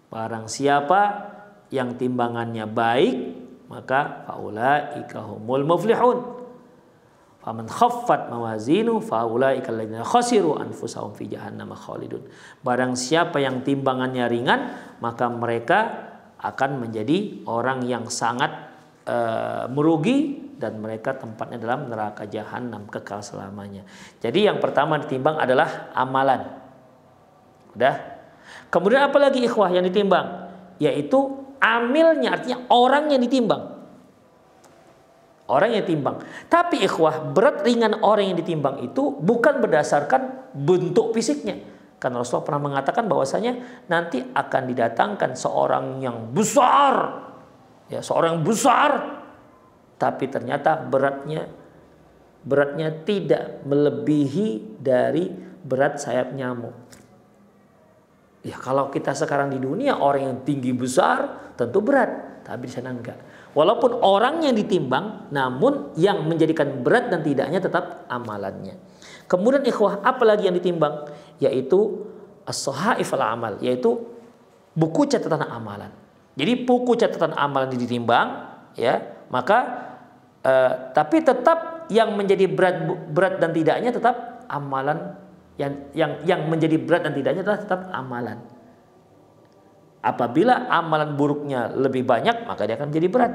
barang siapa yang timbangannya baik, maka faulaika humul muflihun. Faman khaffat mawazinu faulaika alladziina khasiru anfusahum fi jahannam khalidun. Barang siapa yang timbangannya ringan, maka mereka akan menjadi orang yang sangat merugi dan mereka tempatnya dalam neraka jahanam kekal selamanya. Jadi yang pertama ditimbang adalah amalan. Udah. Kemudian apa lagi ikhwah yang ditimbang? Yaitu amilnya, artinya orang yang ditimbang. Orang yang ditimbang. Tapi ikhwah, berat ringan orang yang ditimbang itu bukan berdasarkan bentuk fisiknya. Karena Rasulullah pernah mengatakan bahwasanya nanti akan didatangkan seorang yang besar. Ya, seorang yang besar. Tapi ternyata beratnya tidak melebihi dari berat sayap nyamuk. Ya, kalau kita sekarang di dunia orang yang tinggi besar tentu berat, tapi di sana enggak. Walaupun orang yang ditimbang, namun yang menjadikan berat dan tidaknya tetap amalannya. Kemudian ikhwah, apalagi yang ditimbang? Yaitu as-sahaif al-amal, yaitu buku catatan amalan. Jadi buku catatan amalan ditimbang, ya, maka tapi tetap yang menjadi berat dan tidaknya tetap amalan, yang menjadi berat dan tidaknya tetap amalan. Apabila amalan buruknya lebih banyak, maka dia akan menjadi berat.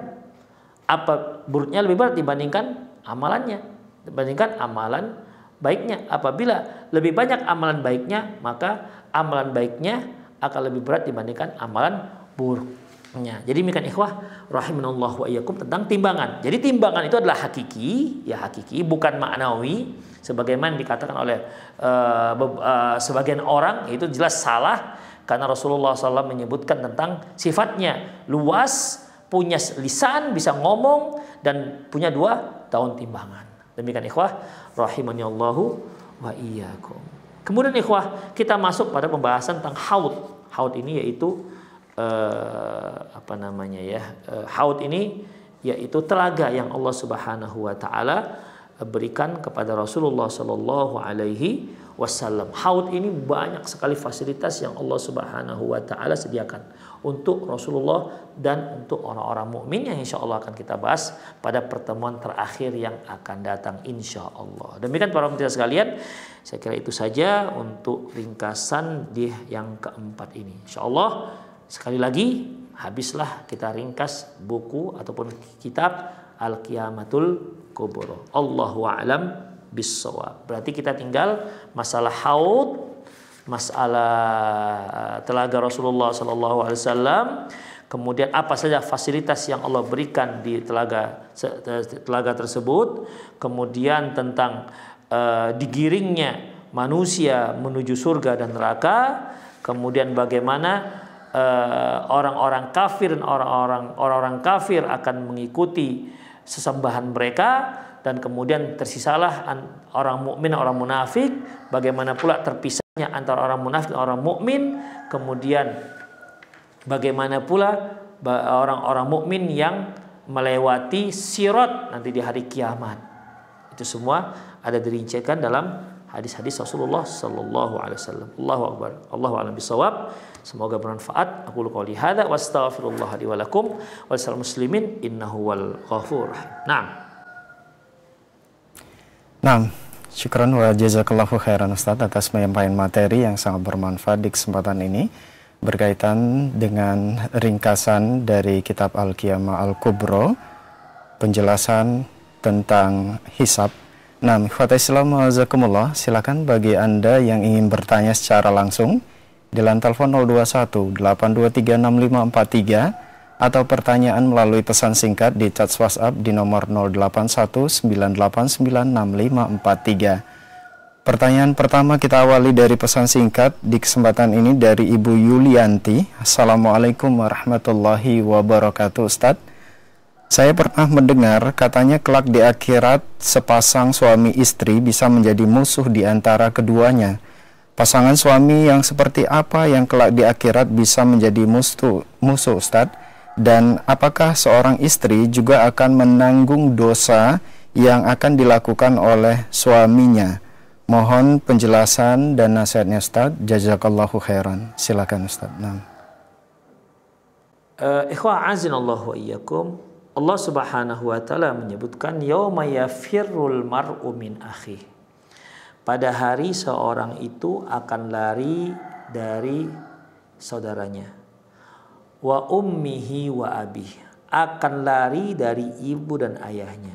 Apa buruknya lebih berat dibandingkan amalannya, dibandingkan amalan baiknya. Apabila lebih banyak amalan baiknya, maka amalan baiknya akan lebih berat dibandingkan amalan buruknya. Jadi demikian ikhwah rahimanallahu wa iyyakum tentang timbangan. Jadi timbangan itu adalah hakiki, ya hakiki, bukan maknawi sebagaimana dikatakan oleh sebagian orang. Itu jelas salah. Karena Rasulullah SAW menyebutkan tentang sifatnya luas, punya lisan, bisa ngomong, dan punya 2 daun timbangan. Demikian ikhwah rahimaniallahu wa iyyakum. Kemudian ikhwah, kita masuk pada pembahasan tentang haud. Haud ini yaitu haud ini yaitu telaga yang Allah Subhanahu wa taala berikan kepada Rasulullah sallallahu alaihi wasallam. Haud ini banyak sekali fasilitas yang Allah Subhanahu wa taala sediakan untuk Rasulullah dan untuk orang-orang mukmin yang insyaallah akan kita bahas pada pertemuan terakhir yang akan datang insyaallah. Demikian para pemirsa sekalian, saya kira itu saja untuk ringkasan di yang keempat ini. Insyaallah sekali lagi habislah kita ringkas buku ataupun kitab Al-Qiyamatul Kubra. Allahu a'lam bissawab. Berarti kita tinggal masalah haud, masalah telaga Rasulullah sallallahu alaihi wasallam, kemudian apa saja fasilitas yang Allah berikan di telaga tersebut, kemudian tentang digiringnya manusia menuju surga dan neraka, kemudian bagaimana orang-orang kafir dan orang-orang kafir akan mengikuti sesembahan mereka, dan kemudian tersisalah orang mukmin, orang munafik. Bagaimana pula terpisahnya antara orang munafik dan orang mukmin. Kemudian bagaimana pula orang-orang mukmin yang melewati sirat nanti di hari kiamat. Itu semua ada dirincikan dalam hadis-hadis Rasulullah sallallahu alaihi wasallam. Allahu akbar. Allahu a'lam bishawab. Semoga bermanfaat. Aku qouli hadza wa astaghfirullah li wa lakum wa lisal muslimin innahu wal ghafur rahim. Naam. Syukran wa jazakallahu khairan Ustaz atas penyampaian materi yang sangat bermanfaat di kesempatan ini berkaitan dengan ringkasan dari kitab Al-Qiyamah Al-Kubra, penjelasan tentang hisab. Nah, ikhwata Islam wazakumullah, silakan bagi Anda yang ingin bertanya secara langsung di line telepon 021 8236543 atau pertanyaan melalui pesan singkat di chat WhatsApp di nomor 0819896543. Pertanyaan pertama kita awali dari pesan singkat di kesempatan ini dari Ibu Yulianti. Assalamualaikum warahmatullahi wabarakatuh Ustadz. Saya pernah mendengar katanya kelak di akhirat sepasang suami istri bisa menjadi musuh di antara keduanya. Pasangan suami yang seperti apa yang kelak di akhirat bisa menjadi musuh Ustadz? Dan apakah seorang istri juga akan menanggung dosa yang akan dilakukan oleh suaminya? Mohon penjelasan dan nasihatnya Ustaz. Jazakallahu khairan. Silakan Ustaz. Ikhwah azinallahu wa iyyakum. Allah Subhanahu wa taala menyebutkan yauma yafirrul mar'u min akhi. Pada hari seorang itu akan lari dari saudaranya. Wa ummihi wa abih, akan lari dari ibu dan ayahnya.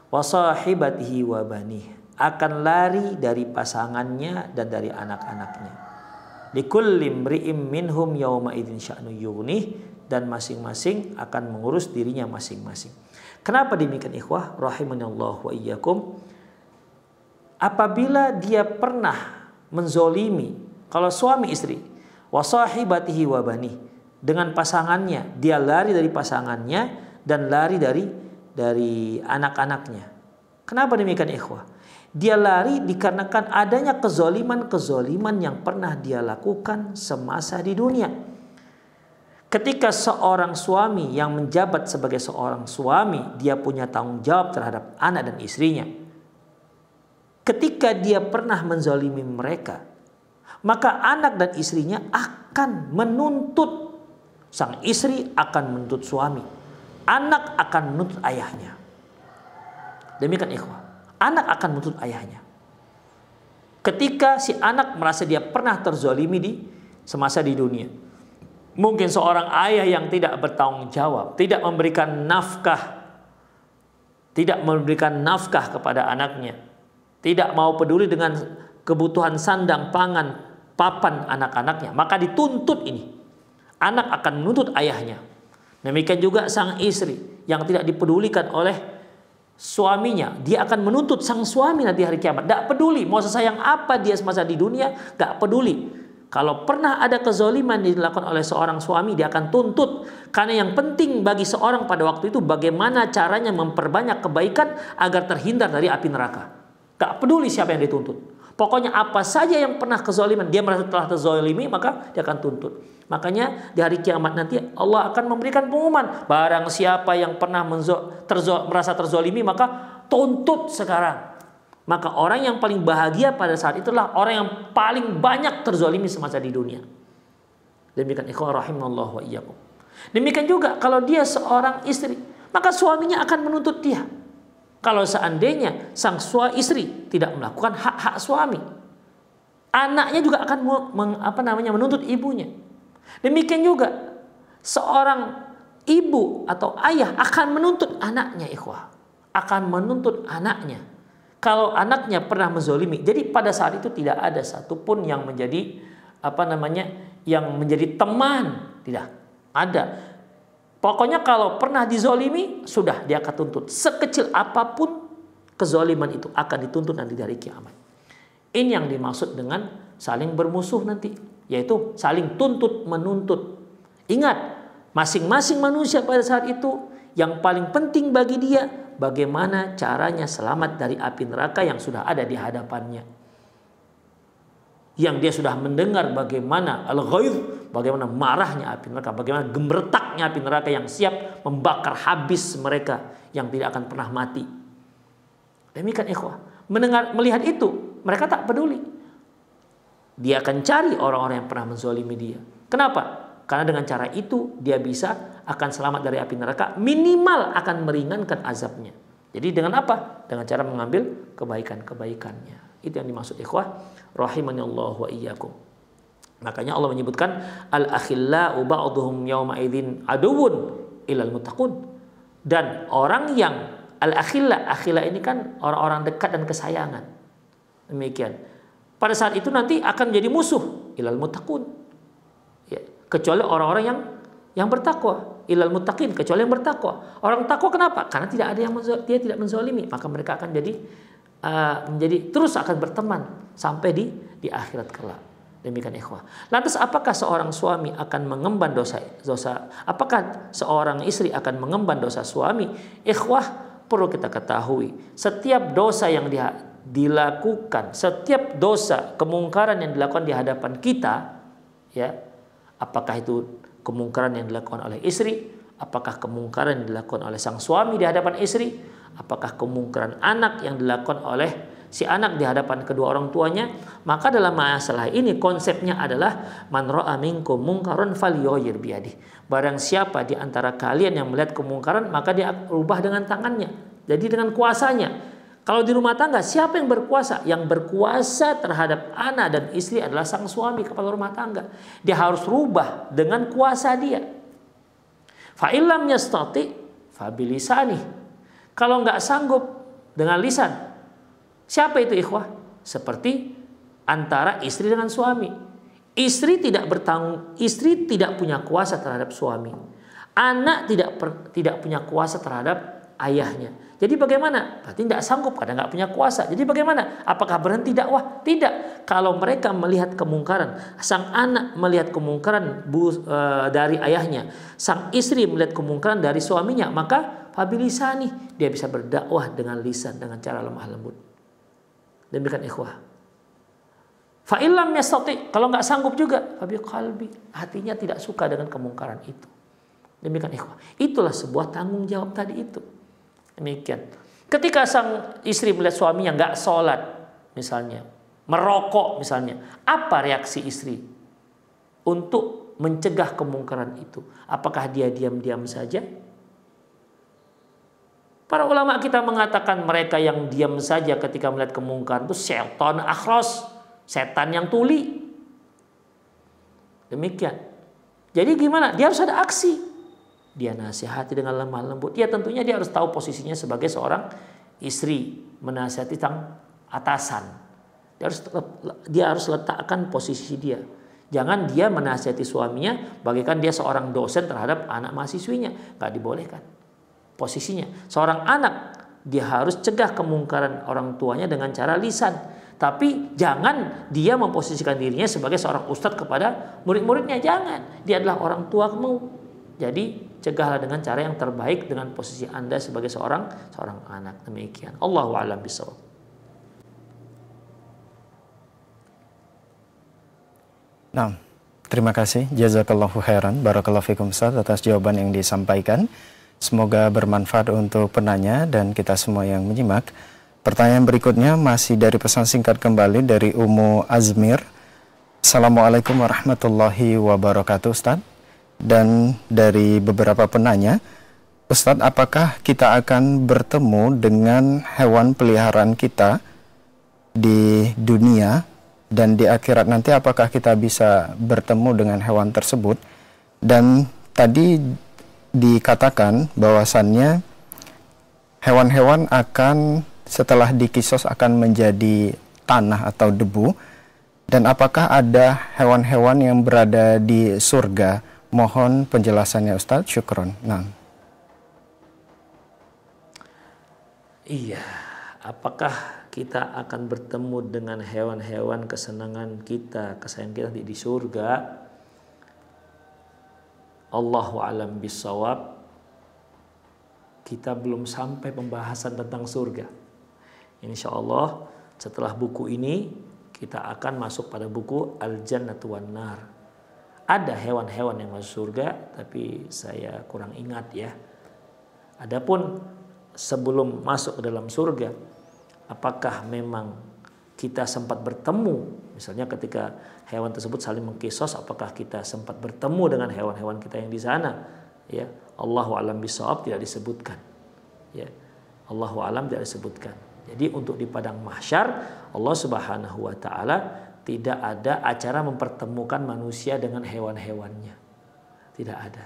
Wa sahibatihi wa banih, akan lari dari pasangannya dan dari anak-anaknya. Likulli imri'im minhum yawma idzin sya'nu yughnih, dan masing-masing akan mengurus dirinya masing-masing. Kenapa demikian ikhwah rahimanallahu wa iyyakum? Apabila dia pernah menzolimi, kalau suami istri, wa sahibatihi wa banih, dengan pasangannya, dia lari dari pasangannya dan lari dari anak-anaknya. Kenapa demikian ikhwah? Dia lari dikarenakan adanya kezoliman-kezoliman yang pernah dia lakukan semasa di dunia. Ketika seorang suami yang menjabat sebagai seorang suami, dia punya tanggung jawab terhadap anak dan istrinya. Ketika dia pernah menzalimi mereka, maka anak dan istrinya akan menuntut. Sang istri akan menuntut suami, anak akan menuntut ayahnya. Demikian ikhwah, anak akan menuntut ayahnya. Ketika si anak merasa dia pernah terzolimi di semasa di dunia, mungkin seorang ayah yang tidak bertanggung jawab, tidak memberikan nafkah kepada anaknya, tidak mau peduli dengan kebutuhan sandang, pangan, papan anak-anaknya, maka dituntut ini. Anak akan menuntut ayahnya. Demikian juga sang istri yang tidak dipedulikan oleh suaminya, dia akan menuntut sang suami nanti hari kiamat. Tidak peduli mau sesayang apa dia semasa di dunia, tidak peduli. Kalau pernah ada kezoliman dilakukan oleh seorang suami, dia akan tuntut. Karena yang penting bagi seorang pada waktu itu bagaimana caranya memperbanyak kebaikan agar terhindar dari api neraka. Tidak peduli siapa yang dituntut. Pokoknya apa saja yang pernah kezoliman, dia merasa telah terzolimi, maka dia akan tuntut. Makanya di hari kiamat nanti Allah akan memberikan pengumuman. Barang siapa yang pernah merasa terzolimi, maka tuntut sekarang. Maka orang yang paling bahagia pada saat itulah orang yang paling banyak terzolimi semasa di dunia. Demikian ikhwan rahimallahu wa iyyakum. Demikian juga kalau dia seorang istri, maka suaminya akan menuntut dia. Kalau seandainya sang suami istri tidak melakukan hak-hak suami, anaknya juga akan menuntut ibunya. Demikian juga seorang ibu atau ayah akan menuntut anaknya, ikhwah, akan menuntut anaknya. Kalau anaknya pernah menzolimi, jadi pada saat itu tidak ada satupun yang menjadi yang menjadi teman, tidak ada. Pokoknya kalau pernah dizolimi, sudah dia akan tuntut. Sekecil apapun kezoliman itu akan dituntut nanti dari kiamat. Ini yang dimaksud dengan saling bermusuh nanti, yaitu saling tuntut menuntut. Ingat, masing-masing manusia pada saat itu yang paling penting bagi dia bagaimana caranya selamat dari api neraka yang sudah ada di hadapannya. Yang dia sudah mendengar bagaimana al-ghaidh, bagaimana marahnya api neraka, bagaimana gemertaknya api neraka yang siap membakar habis mereka yang tidak akan pernah mati. Demikian ikhwah, melihat itu, mereka tak peduli. Dia akan cari orang-orang yang pernah menzalimi dia. Kenapa? Karena dengan cara itu dia bisa akan selamat dari api neraka, minimal akan meringankan azabnya. Jadi dengan apa? Dengan cara mengambil kebaikan-kebaikannya. Itu yang dimaksud ikhwah rahimani Allah wa iyyakum. Makanya Allah menyebutkan al-akhillau ba'dhum yawma idzin aduwwun ilal muttaqun. Dan orang yang al-akhilla ini kan orang-orang dekat dan kesayangan. Demikian. Pada saat itu nanti akan menjadi musuh ilal muttaqun. Ya, kecuali orang-orang yang bertakwa, ilal muttaqin, kecuali yang bertakwa. Orang takwa kenapa? Karena tidak ada yang dia tidak menzalimi, maka mereka akan menjadi terus akan berteman sampai di akhirat kelak. Demikian ikhwah. Lantas apakah seorang suami akan mengemban dosa? Apakah seorang istri akan mengemban dosa suami? Ikhwah, perlu kita ketahui, setiap dosa yang dilakukan, setiap dosa kemungkaran yang dilakukan di hadapan kita, ya, apakah itu kemungkaran yang dilakukan oleh istri, apakah kemungkaran yang dilakukan oleh sang suami di hadapan istri, apakah kemungkaran anak yang dilakukan oleh si anak di hadapan kedua orang tuanya, maka dalam masalah ini konsepnya adalah man ra'a minkum munkaran falyughayyir biyadihi. Barang siapa di antara kalian yang melihat kemungkaran, maka dia rubah dengan tangannya. Jadi dengan kuasanya. Kalau di rumah tangga, siapa yang berkuasa? Yang berkuasa terhadap anak dan istri adalah sang suami, kepala rumah tangga. Dia harus rubah dengan kuasa dia. Fa illam yastati fa bilisani. Kalau nggak sanggup dengan lisan. Siapa itu ikhwah? Seperti antara istri dengan suami. Istri tidak punya kuasa terhadap suami. Anak tidak punya kuasa terhadap ayahnya. Jadi bagaimana? Berarti tidak sanggup karena nggak punya kuasa. Jadi bagaimana? Apakah berhenti dakwah? Tidak. Kalau mereka melihat kemungkaran, sang anak melihat kemungkaran dari ayahnya, sang istri melihat kemungkaran dari suaminya, maka fabilisani, dia bisa berdakwah dengan lisan, dengan cara lemah lembut. Demikian ikhwah. Fa illam yastati, kalau nggak sanggup juga, fabi qalbi, hatinya tidak suka dengan kemungkaran itu. Demikian ikhwah. Itulah sebuah tanggung jawab tadi itu. Demikian. Ketika sang istri melihat suaminya nggak sholat, misalnya, merokok misalnya, apa reaksi istri untuk mencegah kemungkaran itu? Apakah dia diam-diam saja? Para ulama kita mengatakan mereka yang diam saja ketika melihat kemungkaran itu syaitan akhros, setan yang tuli. Demikian. Jadi gimana? Dia harus ada aksi. Dia nasihati dengan lemah lembut. Ya tentunya dia harus tahu posisinya sebagai seorang istri, menasihati tentang atasan. Dia harus letakkan posisi dia. Jangan dia menasihati suaminya bagaikan dia seorang dosen terhadap anak mahasiswinya. Gak dibolehkan. Posisinya seorang anak, dia harus cegah kemungkaran orang tuanya dengan cara lisan, tapi jangan dia memposisikan dirinya sebagai seorang ustadz kepada murid-muridnya. Jangan, dia adalah orang tua kamu. Jadi cegahlah dengan cara yang terbaik dengan posisi Anda sebagai seorang anak. Demikian. Allahu a'lam bishawab. Nah, terima kasih, jazakallahu khairan, barakallahu fikum Ustaz atas jawaban yang disampaikan. Semoga bermanfaat untuk penanya dan kita semua yang menyimak. Pertanyaan berikutnya masih dari pesan singkat kembali dari Ummu Azmir. Assalamualaikum warahmatullahi wabarakatuh Ustaz. Dan dari beberapa penanya, Ustaz, apakah kita akan bertemu dengan hewan peliharaan kita di dunia dan di akhirat nanti, apakah kita bisa bertemu dengan hewan tersebut? Dan tadi dikatakan bahwasannya hewan-hewan akan setelah dikisos akan menjadi tanah atau debu. Dan apakah ada hewan-hewan yang berada di surga? Mohon penjelasannya Ustaz, syukron. Nah. Iya, apakah kita akan bertemu dengan hewan-hewan kesenangan kita, kesayangan kita di surga? Allahu a'lam bishawab. Kita belum sampai pembahasan tentang surga. Insya Allah setelah buku ini kita akan masuk pada buku Al-Jannatu wan Nar. Ada hewan-hewan yang masuk surga, tapi saya kurang ingat ya. Adapun sebelum masuk ke dalam surga, apakah memang kita sempat bertemu, misalnya ketika hewan tersebut saling mengkisos, apakah kita sempat bertemu dengan hewan-hewan kita yang di sana? Ya, Allahu a'lam bishawab, tidak disebutkan. Ya, Allahu a'lam tidak disebutkan. Jadi untuk di padang mahsyar Allah Subhanahu wa taala tidak ada acara mempertemukan manusia dengan hewan-hewannya. Tidak ada.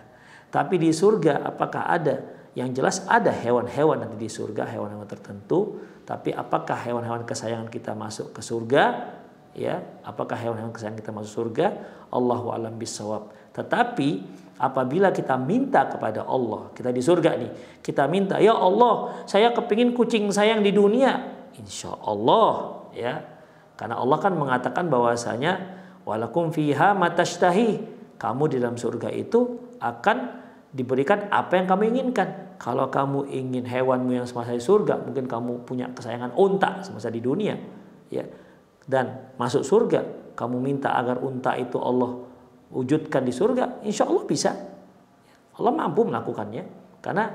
Tapi di surga apakah ada? Yang jelas ada hewan-hewan nanti di surga, hewan-hewan tertentu. Tapi apakah hewan-hewan kesayangan kita masuk ke surga? Ya, apakah hewan-hewan kesayangan kita masuk surga? Allahu a'lam bishawab. Tetapi apabila kita minta kepada Allah, kita di surga nih, kita minta, ya Allah, saya kepingin kucing sayang di dunia. Insya Allah, ya, karena Allah kan mengatakan bahwasanya walakum fiha matashtahi, kamu di dalam surga itu akan diberikan apa yang kamu inginkan. Kalau kamu ingin hewanmu yang semasa di surga, mungkin kamu punya kesayangan unta semasa di dunia, ya, dan masuk surga, kamu minta agar unta itu Allah wujudkan di surga, insya Allah bisa. Allah mampu melakukannya, karena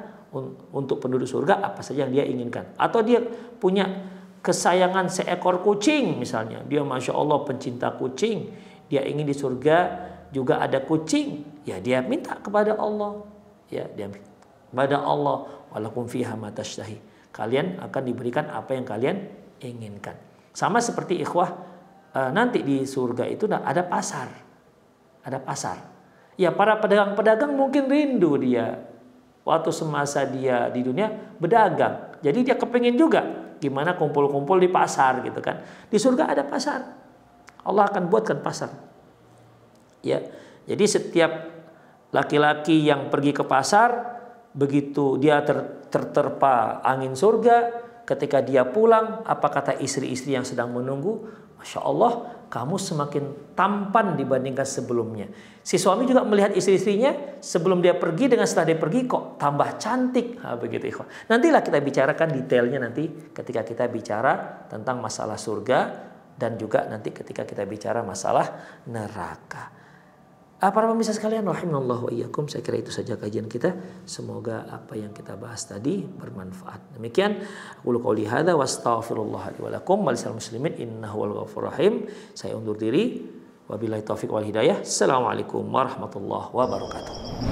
untuk penduduk surga apa saja yang dia inginkan. Atau dia punya kesayangan seekor kucing misalnya, dia masya Allah pencinta kucing, dia ingin di surga juga ada kucing, ya dia minta kepada Allah, ya dia kepada Allah, walakum fiha matashtahi, kalian akan diberikan apa yang kalian inginkan. Sama seperti ikhwah, nanti di surga itu ada pasar, ada pasar. Ya, para pedagang-pedagang mungkin rindu dia waktu semasa dia di dunia berdagang, jadi dia kepingin juga gimana kumpul-kumpul di pasar gitu kan. Di surga ada pasar, Allah akan buatkan pasar. Ya, jadi setiap laki-laki yang pergi ke pasar, begitu dia terterpa angin surga, ketika dia pulang, apa kata istri-istri yang sedang menunggu? Masya Allah, kamu semakin tampan dibandingkan sebelumnya. Si suami juga melihat istri-istrinya sebelum dia pergi dengan setelah dia pergi kok tambah cantik. Nah, begitu ikhwan. Nantilah kita bicarakan detailnya nanti ketika kita bicara tentang masalah surga dan juga nanti ketika kita bicara masalah neraka. Para pemirsa sekalian, rahimanallahu wa iyyakum, saya kira itu saja kajian kita. Semoga apa yang kita bahas tadi bermanfaat. Demikian aku qouli hadza wa astaghfirullah li wa lakum wa lisal muslimin innahu wal ghafurur rahim. Saya undur diri. Wabillahi taufik wal hidayah. Assalamualaikum warahmatullahi wabarakatuh.